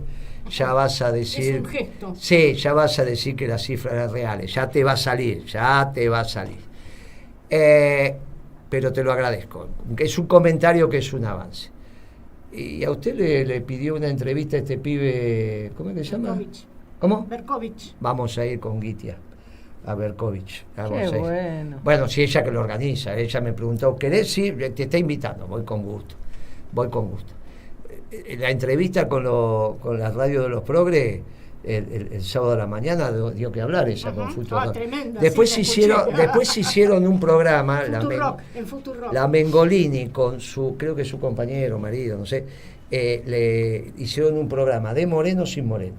Ya vas a decir... Es un gesto. Sí, ya vas a decir que las cifras eran reales. Ya te va a salir. Pero te lo agradezco. Es un comentario que es un avance. Y a usted le pidió una entrevista a este pibe, ¿cómo es que se llama? Berkovich. ¿Cómo? Berkovich. Vamos a ir con Guitia a Berkovich. Qué bueno. Bueno, si ella que lo organiza, ella me preguntó, ¿querés? Sí, te está invitando, voy con gusto. La entrevista con la radio de los Progres, el sábado de la mañana dio que hablar ella con Futuro Rock. Tremenda, después sí, hicieron un programa en Futuro Rock. La Mengolini con creo que su compañero, marido, no sé, le hicieron un programa de Moreno sin Moreno.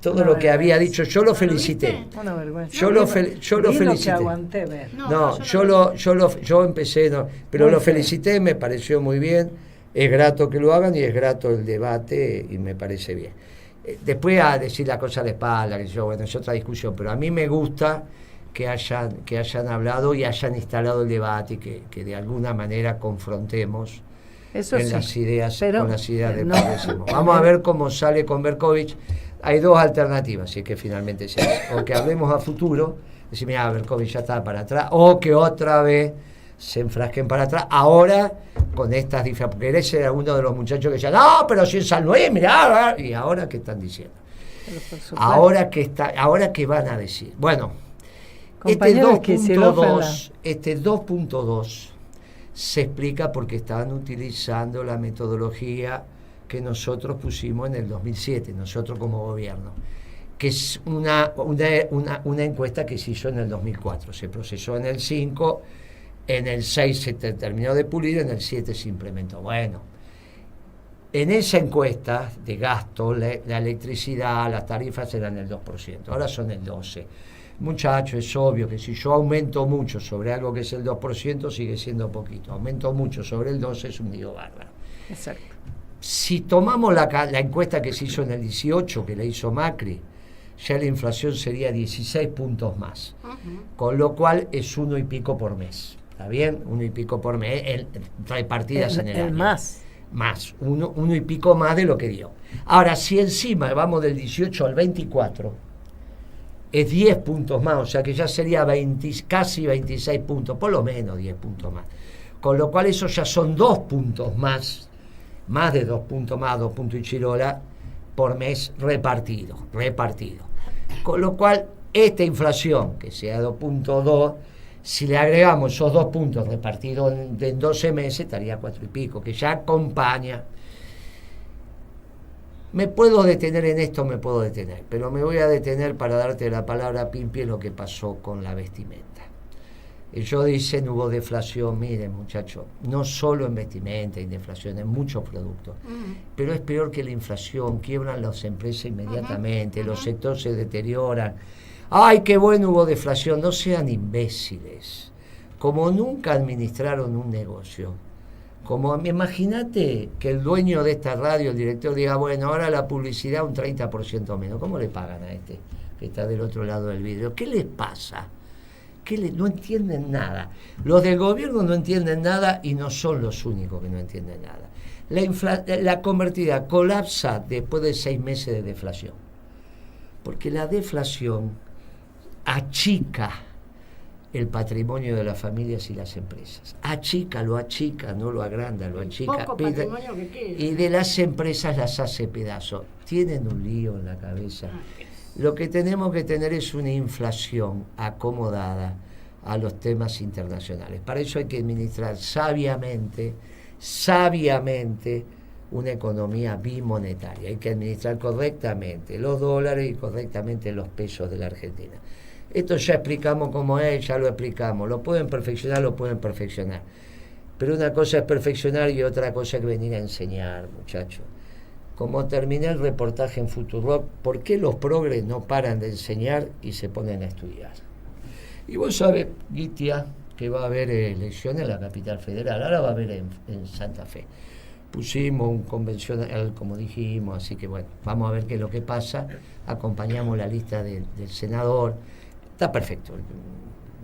Todo lo que había dicho, yo lo felicité. Una vergüenza. Yo lo felicité. Aguanté ver. Yo empecé, pero muy lo felicité, me pareció muy bien. Es grato que lo hagan y es grato el debate y me parece bien. Después a decir la cosa a la espalda, bueno, es otra discusión, pero a mí me gusta que hayan hablado y hayan instalado el debate y que de alguna manera confrontemos las ideas con las ideas del progresismo. Vamos a ver cómo sale con Berkovich. Hay dos alternativas, si es que finalmente se hace. O que hablemos a futuro, decir, mira, Berkovich ya está para atrás, o que otra vez se enfrasquen para atrás, ahora con estas diferencias, porque ese era uno de los muchachos que decían, no, pero si en San Luis, mirá, y ahora ¿qué están diciendo? Ahora ¿qué van a decir? Bueno, este 2.2 se explica porque estaban utilizando la metodología que nosotros pusimos en el 2007, nosotros como gobierno, que es una encuesta que se hizo en el 2004, se procesó en el 5, en el 6 se terminó de pulir, en el 7 se implementó. Bueno, en esa encuesta de gasto, la electricidad, las tarifas eran el 2%, ahora son el 12%. Muchachos, es obvio que si yo aumento mucho sobre algo que es el 2%, sigue siendo poquito. Aumento mucho sobre el 12%, es un lío bárbaro. Exacto. Si tomamos la encuesta que se hizo en el 18, que la hizo Macri, ya la inflación sería 16 puntos más. Con lo cual es 1 y pico por mes. ¿Está bien? 1 y pico por mes, repartidas en el año. Más, 1 y pico más de lo que dio. Ahora, si encima vamos del 18 al 24, es 10 puntos más, o sea que ya sería casi 26 puntos, por lo menos 10 puntos más. Con lo cual eso ya son 2 puntos más de 2 puntos más, 2 puntos y chirola por mes repartido. Con lo cual, esta inflación, que sea 2.2, si le agregamos esos 2 puntos repartidos en 12 meses, estaría 4 y pico, que ya acompaña. Me puedo detener en esto, pero me voy a detener para darte la palabra, Pimpi, en lo que pasó con la vestimenta. Ellos dicen hubo deflación. Miren, muchachos, no solo en vestimenta y deflación, en muchos productos. Pero es peor que la inflación. Quiebran las empresas inmediatamente, los sectores se deterioran. ¡Ay, qué bueno hubo deflación! No sean imbéciles. Como nunca administraron un negocio. Imagínate que el dueño de esta radio, el director, diga, bueno, ahora la publicidad un 30% menos. ¿Cómo le pagan a este que está del otro lado del vidrio? ¿Qué les pasa? No entienden nada. Los del gobierno no entienden nada y no son los únicos que no entienden nada. La convertida colapsa después de 6 meses de deflación. Porque la deflación achica el patrimonio de las familias y las empresas. Lo achica, no lo agranda, lo achica. Poco patrimonio que queda. Y de las empresas las hace pedazos. Tienen un lío en la cabeza. Lo que tenemos que tener es una inflación acomodada a los temas internacionales. Para eso hay que administrar sabiamente una economía bimonetaria. Hay que administrar correctamente los dólares y correctamente los pesos de la Argentina. Esto ya explicamos cómo es, ya lo explicamos. Lo pueden perfeccionar. Pero una cosa es perfeccionar y otra cosa es venir a enseñar, muchachos. Como terminé el reportaje en Futurock, ¿por qué los progres no paran de enseñar y se ponen a estudiar? Y vos sabés, Guitia, que va a haber elecciones en la capital federal, ahora va a haber en Santa Fe. Pusimos un convencional, como dijimos, así que bueno, vamos a ver qué es lo que pasa. Acompañamos la lista del senador. Está perfecto el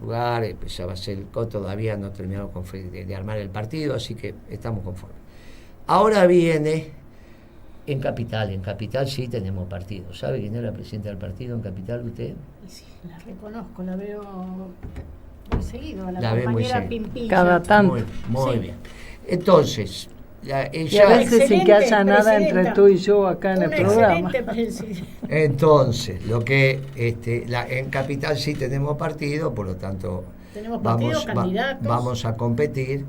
lugar, ya va a ser, todavía no terminamos de armar el partido, así que estamos conformes. Ahora viene... En Capital sí tenemos partido. ¿Sabe quién es la presidenta del partido en Capital usted? Sí, la reconozco, la veo muy seguido, la ve compañera Pimpilla. Cada tanto. Muy bien. Entonces, y a veces sin que haya nada entre tú y yo acá en el programa. Entonces, en Capital sí tenemos partido, por lo tanto vamos a competir,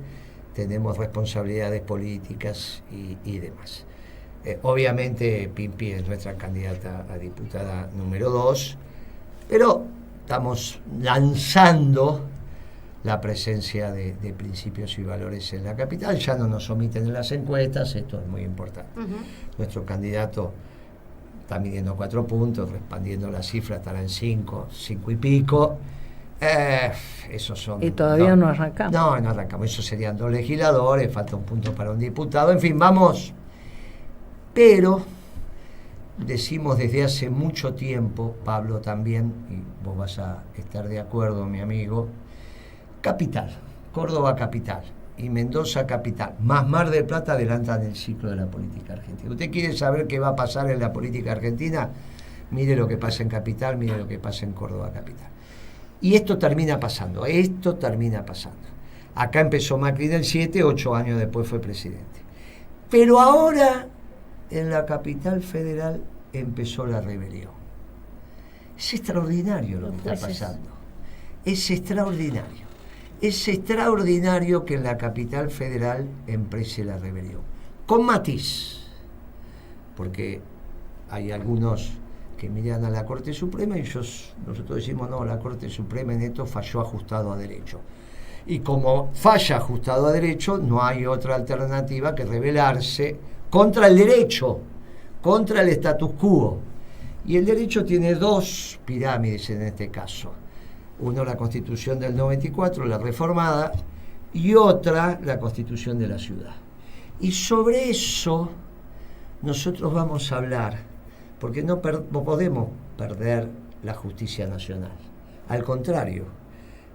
tenemos responsabilidades políticas y demás. Obviamente Pimpi es nuestra candidata a diputada número 2, pero estamos lanzando la presencia de principios y valores en la capital. Ya no nos omiten en las encuestas, esto es muy importante. Nuestro candidato está midiendo 4 puntos, expandiendo la cifra, estará en 5 y pico. Esos son... Y todavía no arrancamos. No arrancamos, eso serían 2 legisladores, falta 1 punto para un diputado, en fin, vamos... Pero decimos desde hace mucho tiempo, Pablo también, y vos vas a estar de acuerdo, mi amigo, capital, Córdoba capital y Mendoza capital, más Mar del Plata adelantan el ciclo de la política argentina. ¿Usted quiere saber qué va a pasar en la política argentina? Mire lo que pasa en capital, mire lo que pasa en Córdoba capital. Y esto termina pasando. Acá empezó Macri en el 7, 8 años después fue presidente. Pero ahora... en la capital federal empezó la rebelión. Es extraordinario lo que está pasando. Es extraordinario. Es extraordinario que en la capital federal empiece la rebelión. Con matiz. Porque hay algunos que miran a la Corte Suprema y nosotros decimos, no, la Corte Suprema en esto falló ajustado a derecho. Y como falla ajustado a derecho, no hay otra alternativa que rebelarse contra el derecho, contra el status quo. Y el derecho tiene 2 pirámides en este caso. Uno, la Constitución del 94, la reformada, y otra, la Constitución de la ciudad. Y sobre eso nosotros vamos a hablar, porque no podemos perder la justicia nacional. Al contrario,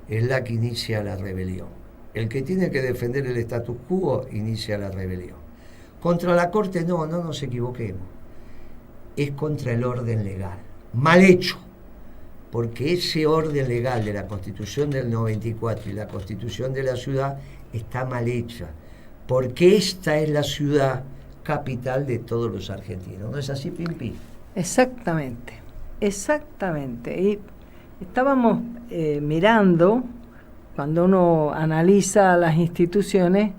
es la que inicia la rebelión. El que tiene que defender el status quo inicia la rebelión. Contra la Corte no nos equivoquemos. Es contra el orden legal. Mal hecho. Porque ese orden legal de la Constitución del 94 y la Constitución de la ciudad está mal hecha. Porque esta es la ciudad capital de todos los argentinos. ¿No es así, Pimpi? Exactamente. Y estábamos mirando, cuando uno analiza las instituciones,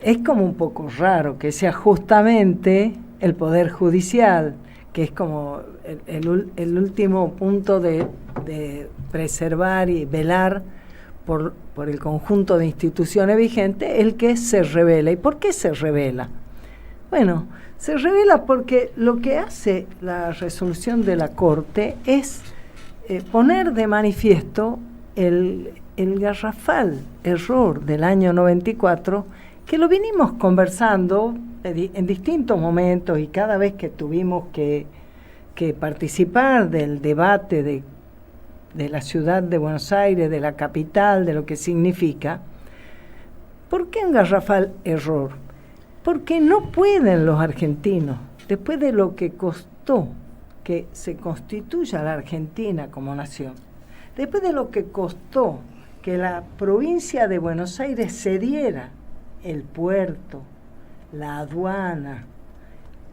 es como un poco raro que sea justamente el Poder Judicial, que es como el último punto de preservar y velar por el conjunto de instituciones vigentes, el que se revela. ¿Y por qué se revela? Bueno, se revela porque lo que hace la resolución de la Corte es poner de manifiesto el garrafal error del año 94, que lo vinimos conversando en distintos momentos, y cada vez que tuvimos que participar del debate de la ciudad de Buenos Aires, de la capital, de lo que significa. ¿Por qué un garrafal error? Porque no pueden los argentinos, después de lo que costó que se constituya la Argentina como nación, después de lo que costó que la provincia de Buenos Aires cediera el puerto, la aduana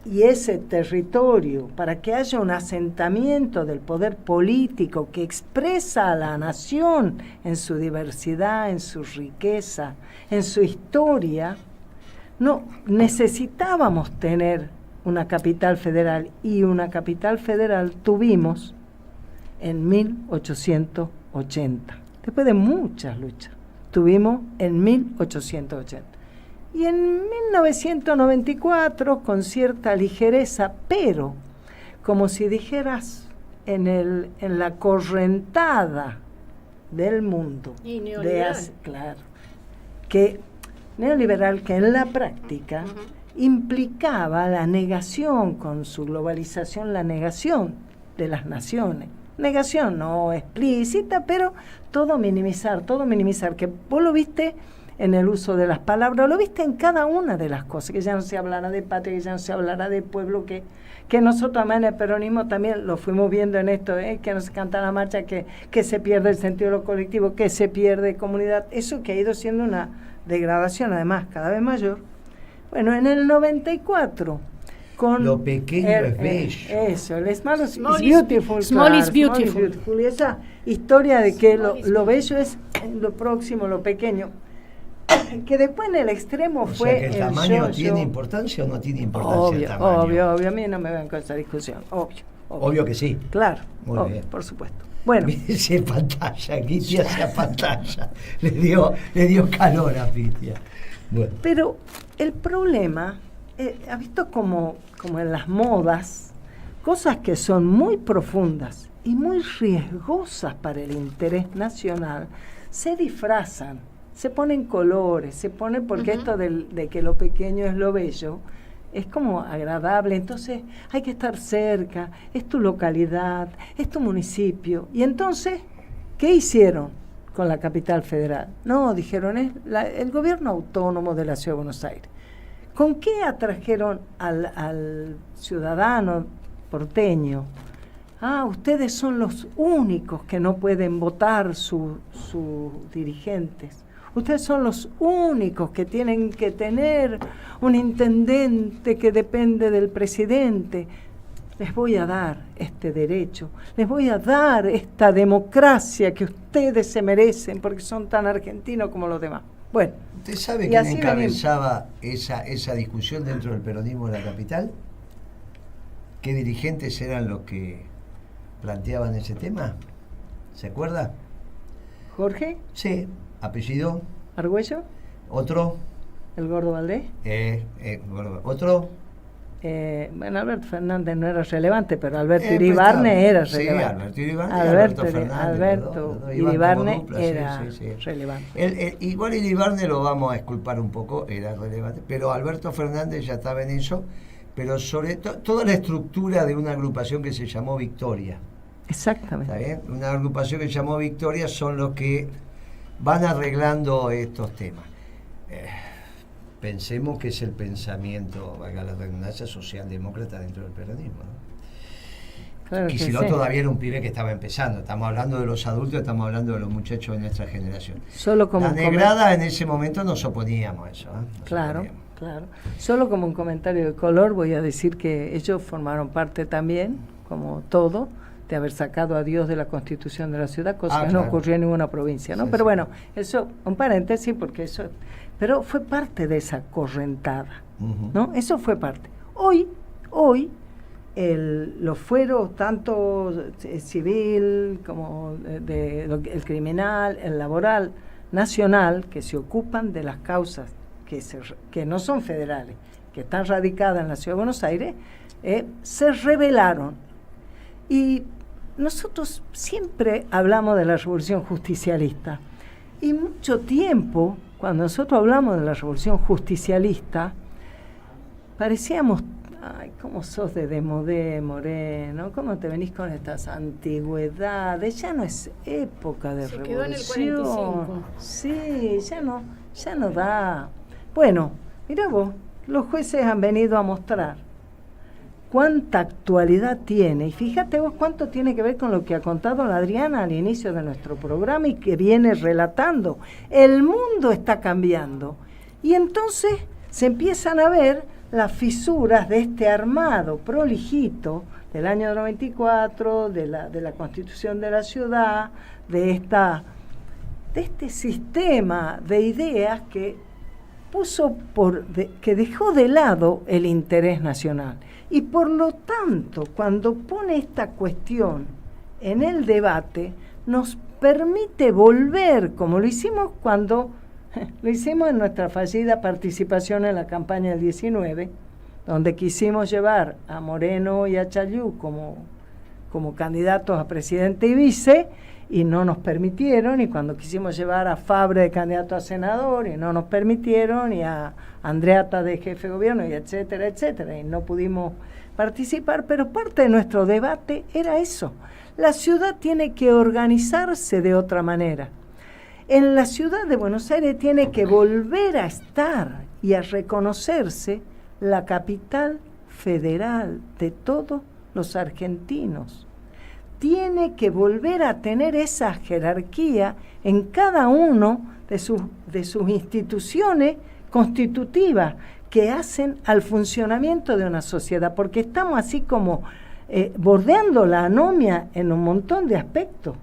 y ese territorio para que haya un asentamiento del poder político que expresa a la nación en su diversidad, en su riqueza, en su historia, no necesitábamos tener una capital federal, y una capital federal tuvimos en 1880. Después de muchas luchas, tuvimos en 1880. Y en 1994, con cierta ligereza, pero como si dijeras en la correntada del mundo. Y neoliberal. Claro. Neoliberal que en la práctica implicaba la negación, con su globalización, la negación de las naciones. Negación no explícita, pero todo minimizar, que vos lo viste en el uso de las palabras, lo viste en cada una de las cosas, que ya no se hablará de patria, que ya no se hablará de pueblo, que nosotros también en el peronismo también lo fuimos viendo en esto, que no se canta la marcha, que se pierde el sentido de lo colectivo, que se pierde comunidad, eso que ha ido siendo una degradación además cada vez mayor. Bueno, en el 94, con lo pequeño es bello. Eso, el small is beautiful. Small is beautiful. Y esa historia de que lo bello es lo próximo, lo pequeño. Que después en el extremo fue. Sea que el tamaño tiene importancia o no tiene importancia. Obvio, a mí no me ven con esa discusión. Obvio que sí. Claro, muy bien. Por supuesto. Bueno. Ese pantalla, Pitia hacia pantalla. Le dio calor a Pitia. Bueno. Pero el problema, ha visto como en las modas, cosas que son muy profundas y muy riesgosas para el interés nacional, se disfrazan, se ponen colores, se pone porque esto de que lo pequeño es lo bello, es como agradable, entonces hay que estar cerca, es tu localidad, es tu municipio. Y entonces, ¿qué hicieron con la capital federal? No, dijeron, es el gobierno autónomo de la Ciudad de Buenos Aires. ¿Con qué atrajeron al ciudadano porteño? Ustedes son los únicos que no pueden votar sus dirigentes. Ustedes son los únicos que tienen que tener un intendente que depende del presidente. Les voy a dar este derecho, les voy a dar esta democracia que ustedes se merecen porque son tan argentinos como los demás. Bueno, ¿usted sabe quién encabezaba esa discusión dentro del peronismo de la capital? ¿Qué dirigentes eran los que planteaban ese tema? ¿Se acuerda? ¿Jorge? Sí. ¿Apellido? ¿Argüello? ¿Otro? ¿El Gordo Valdés? ¿Otro? Bueno, Alberto Fernández no era relevante, pero Alberto Iribarne era relevante. Sí, Alberto Iribarne Alberto Iribarne era relevante. Igual Iribarne lo vamos a exculpar un poco, era relevante, pero Alberto Fernández ya estaba en eso, pero sobre toda la estructura de una agrupación que se llamó Victoria. Exactamente. ¿Está bien? Una agrupación que se llamó Victoria son los que van arreglando estos temas. Pensemos que es el pensamiento, valga la redundancia, socialdemócrata dentro del peronismo, ¿no? Claro que Kicillof sí. todavía era un pibe que estaba empezando. Estamos hablando de los adultos, estamos hablando de los muchachos de nuestra generación. Solo como la negrada en ese momento nos oponíamos a eso. Claro. Solo como un comentario de color voy a decir que ellos formaron parte también, como todo, de haber sacado a Dios de la Constitución de la ciudad, cosa que no ocurrió en ninguna provincia, ¿no? Sí, pero sí. Bueno, eso, un paréntesis, porque eso, pero fue parte de esa correntada, ¿no? Eso fue parte. Hoy, los fueros, tanto civil como el criminal, el laboral, nacional, que se ocupan de las causas que no son federales, que están radicadas en la Ciudad de Buenos Aires, se rebelaron. Y nosotros siempre hablamos de la revolución justicialista. Y mucho tiempo, cuando nosotros hablamos de la revolución justicialista, parecíamos, ay, ¿cómo sos de demodé, Moreno? ¿Cómo te venís con estas antigüedades? Ya no es época de revolución. Quedó en el 45. Sí, ya no da. Bueno, mirá vos, los jueces han venido a mostrar cuánta actualidad tiene. Y fíjate vos cuánto tiene que ver con lo que ha contado la Adriana al inicio de nuestro programa y que viene relatando. El mundo está cambiando. Y entonces se empiezan a ver las fisuras de este armado prolijito del año 94, de la Constitución de la ciudad, de este sistema de ideas que que dejó de lado el interés nacional. Y por lo tanto, cuando pone esta cuestión en el debate, nos permite volver, como lo hicimos en nuestra fallida participación en la campaña del 19, donde quisimos llevar a Moreno y a Chayú como candidatos a presidente y vice, y no nos permitieron, y cuando quisimos llevar a Fabre de candidato a senador, y no nos permitieron, y a Andreatta de jefe de gobierno, y etcétera, etcétera, y no pudimos participar, pero parte de nuestro debate era eso. La ciudad tiene que organizarse de otra manera. En la ciudad de Buenos Aires tiene que volver a estar y a reconocerse la capital federal de todos los argentinos. Tiene que volver a tener esa jerarquía en cada uno de sus instituciones constitutivas que hacen al funcionamiento de una sociedad, porque estamos así como bordeando la anomia en un montón de aspectos.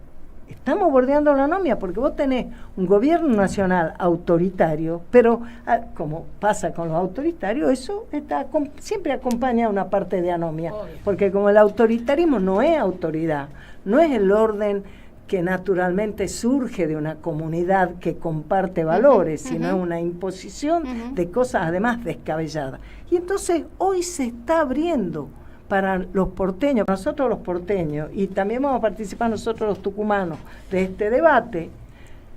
Estamos bordeando la anomia porque vos tenés un gobierno nacional autoritario, pero como pasa con los autoritarios, eso siempre acompaña una parte de anomia, porque como el autoritarismo no es autoridad, no es el orden que naturalmente surge de una comunidad que comparte valores, sino es una imposición de cosas además descabelladas. Y entonces hoy se está abriendo para los porteños, nosotros los porteños, y también vamos a participar nosotros los tucumanos de este debate,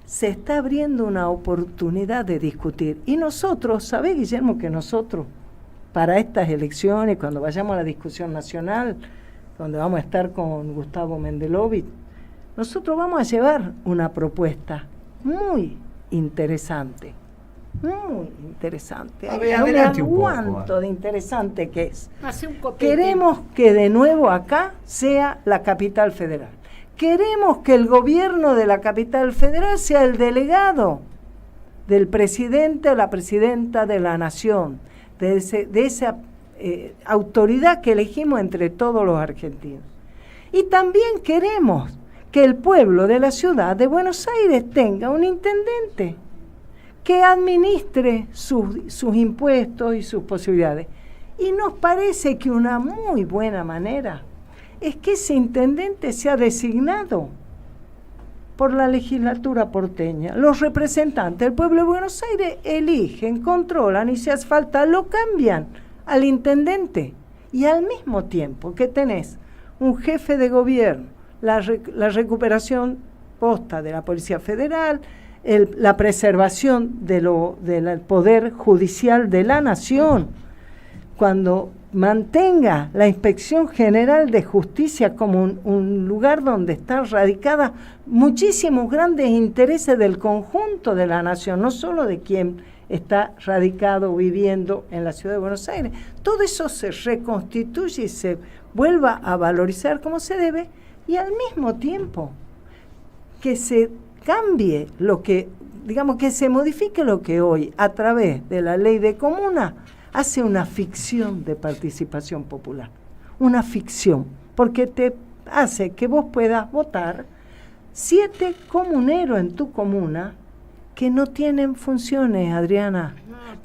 se está abriendo una oportunidad de discutir. Y nosotros, ¿sabés, Guillermo, que nosotros, para estas elecciones, cuando vayamos a la discusión nacional, donde vamos a estar con Gustavo Mendelovich, nosotros vamos a llevar una propuesta muy interesante. Muy interesante. A ver, adelante un poco. Cuánto de interesante que es. Un Queremos que de nuevo acá sea la capital federal. Queremos que el gobierno de la capital federal sea el delegado del presidente o la presidenta de la nación, de esa autoridad que elegimos entre todos los argentinos. Y también queremos que el pueblo de la ciudad de Buenos Aires tenga un intendente que administre sus impuestos y sus posibilidades. Y nos parece que una muy buena manera es que ese intendente sea designado por la legislatura porteña. Los representantes del pueblo de Buenos Aires eligen, controlan y si hace falta lo cambian al intendente. Y al mismo tiempo que tenés un jefe de gobierno, la recuperación posta de la Policía Federal, la preservación del poder judicial de la nación, cuando mantenga la Inspección General de Justicia como un lugar donde están radicadas muchísimos grandes intereses del conjunto de la nación, no solo de quien está radicado viviendo en la ciudad de Buenos Aires. Todo eso se reconstituye y se vuelva a valorizar como se debe, y al mismo tiempo que se cambie que se modifique lo que hoy, a través de la ley de comuna, hace una ficción de participación popular. Una ficción, porque te hace que vos puedas votar 7 comuneros en tu comuna que no tienen funciones, Adriana.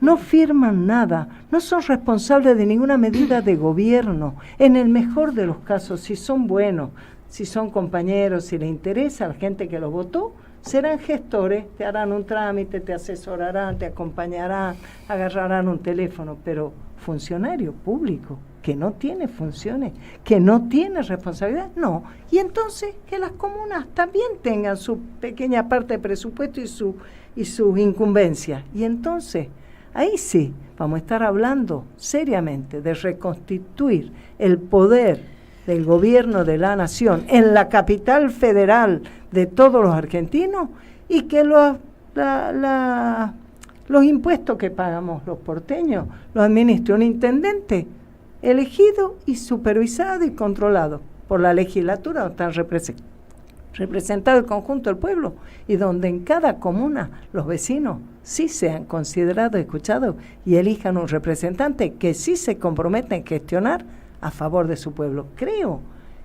No firman nada, no son responsables de ninguna medida de gobierno. En el mejor de los casos, si son buenos, si son compañeros, si les interesa a la gente que los votó, serán gestores, te harán un trámite, te asesorarán, te acompañarán, agarrarán un teléfono, pero funcionario público que no tiene funciones, que no tiene responsabilidad, no. Y entonces que las comunas también tengan su pequeña parte de presupuesto y sus incumbencias. Y entonces, ahí sí, vamos a estar hablando seriamente de reconstituir el poder del gobierno de la nación en la capital federal de todos los argentinos y que los impuestos que pagamos los porteños los administre un intendente elegido y supervisado y controlado por la legislatura, donde están representado el conjunto del pueblo y donde en cada comuna los vecinos sí sean considerados, escuchados y elijan un representante que sí se comprometa en gestionar a favor de su pueblo. Creo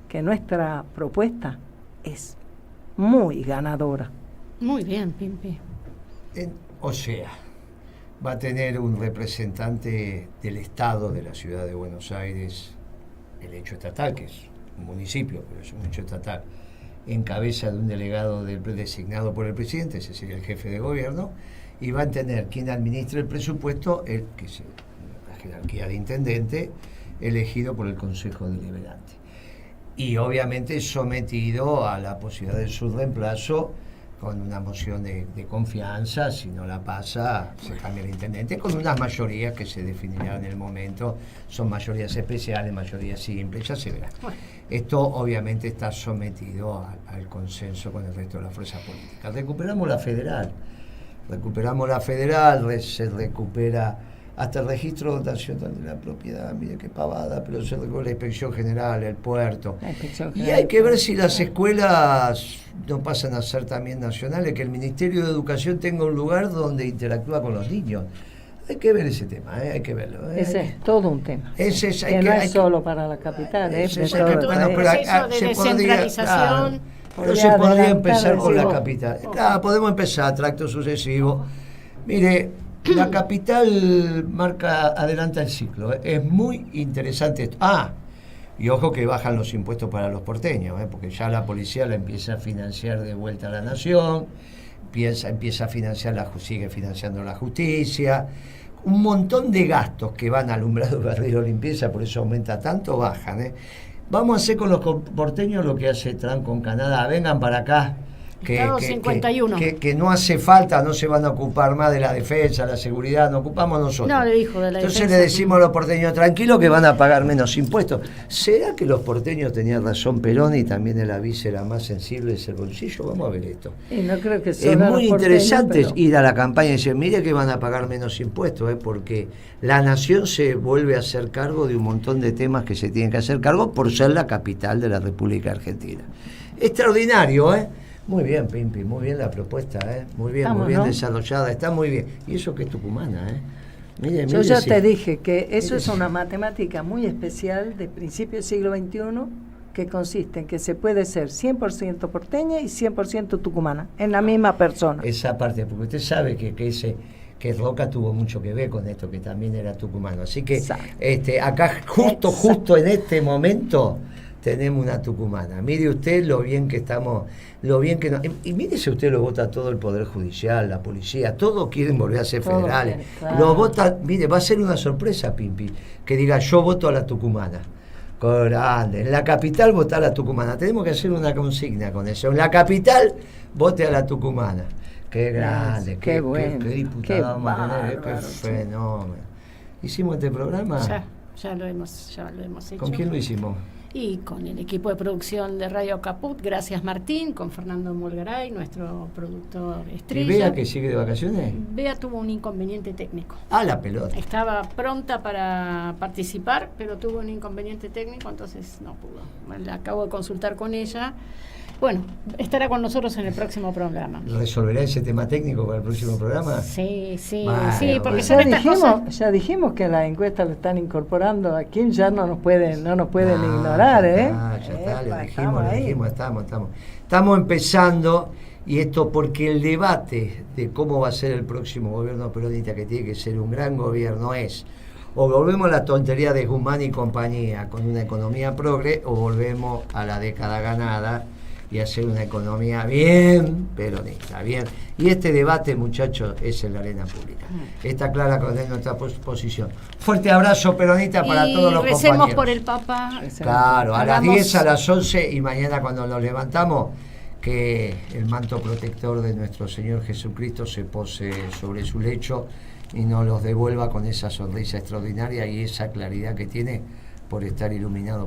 que nuestra propuesta es muy ganadora. Muy bien, Pimpi. O sea, va a tener un representante del Estado de la Ciudad de Buenos Aires, el hecho estatal, que es un municipio, pero es un hecho estatal, en cabeza de un delegado designado por el presidente, ese sería el jefe de gobierno, y va a tener quien administre el presupuesto, que es la jerarquía de intendente, elegido por el Consejo Deliberante. Y obviamente sometido a la posibilidad de su reemplazo con una moción de confianza, si no la pasa, se cambia el intendente, con unas mayorías que se definirán en el momento, son mayorías especiales, mayorías simples, ya se verá. Esto obviamente está sometido al consenso con el resto de las fuerzas políticas. Recuperamos la federal, se recupera hasta el registro de dotación de la propiedad, mire qué pavada, pero se recupera la Inspección General, el puerto. Y hay que ver si las escuelas no pasan a ser también nacionales, que el Ministerio de Educación tenga un lugar donde interactúa con los niños. Hay que ver ese tema, hay que verlo. Ese es todo un tema. Ese es, que no es solo para la capital, es de todo el país. Proceso de descentralización. Pero se podría empezar con la capital. Claro, podemos empezar, tracto sucesivo. Mire, la capital adelanta el ciclo. Es muy interesante esto. Y ojo que bajan los impuestos para los porteños, porque ya la policía la empieza a financiar de vuelta a la nación, empieza a financiar, sigue financiando la justicia. Un montón de gastos que van a alumbrado, barrio, limpieza, por eso aumenta tanto, bajan. Vamos a hacer con los porteños lo que hace Trump con Canadá. Vengan para acá. Que no hace falta, no se van a ocupar más de la defensa, la seguridad, nos ocupamos nosotros. No, le dijo de la Entonces defensa. Le decimos a los porteños, tranquilos que van a pagar menos impuestos. ¿Será que los porteños tenían razón Perón y también el aviso era más sensible es el bolsillo? Vamos a ver esto. Y no creo que es muy interesante ir a la campaña y decir, mire que van a pagar menos impuestos, porque la nación se vuelve a hacer cargo de un montón de temas que se tienen que hacer cargo por ser la capital de la República Argentina. Extraordinario, Muy bien, Pimpi, muy bien la propuesta, muy bien, muy bien desarrollada, está muy bien. Y eso que es tucumana, Mire, yo ya te dije que eso es una matemática muy especial de principio del siglo XXI que consiste en que se puede ser 100% porteña y 100% tucumana, en la misma persona. Esa parte, porque usted sabe que Roca tuvo mucho que ver con esto, que también era tucumano. Así que acá justo en este momento tenemos una tucumana. Mire usted lo bien que estamos, y mírese usted, lo vota todo el Poder Judicial, la policía, todos quieren volver a ser federales. Claro. Lo vota, mire, va a ser una sorpresa, Pimpi, que diga yo voto a la tucumana. Grande. En la capital vota a la tucumana. Tenemos que hacer una consigna con eso. En la capital vote a la tucumana. Qué grande, qué bueno. Qué diputada vamos a tener, qué fenómeno. ¿Hicimos este programa? Ya lo hemos hecho. ¿Con quién lo hicimos? Y con el equipo de producción de Radio Caput, gracias Martín, con Fernando Mulgaray, nuestro productor estrella. ¿Y Bea que sigue de vacaciones? Bea tuvo un inconveniente técnico. La pelota. Estaba pronta para participar, pero tuvo un inconveniente técnico, entonces no pudo. La acabo de consultar con ella. Bueno, estará con nosotros en el próximo programa. ¿Resolverá ese tema técnico para el próximo programa? Sí, bueno. porque son estas cosas. Ya dijimos que las encuestas lo están incorporando aquí, ya no nos pueden ignorar, Ya está, le dijimos, estamos empezando Y esto porque el debate de cómo va a ser el próximo gobierno peronista, que tiene que ser un gran gobierno, es o volvemos a la tontería de Guzmán y compañía con una economía progre, o volvemos a la década ganada y hacer una economía bien peronista, bien. Y este debate, muchachos, es en la arena pública. Está clara con nuestra posición. Fuerte abrazo peronista para todos los compañeros. Y recemos por el Papa. Claro, a las 10, a las 11 y mañana cuando nos levantamos, que el manto protector de nuestro Señor Jesucristo se pose sobre su lecho y nos los devuelva con esa sonrisa extraordinaria y esa claridad que tiene por estar iluminado.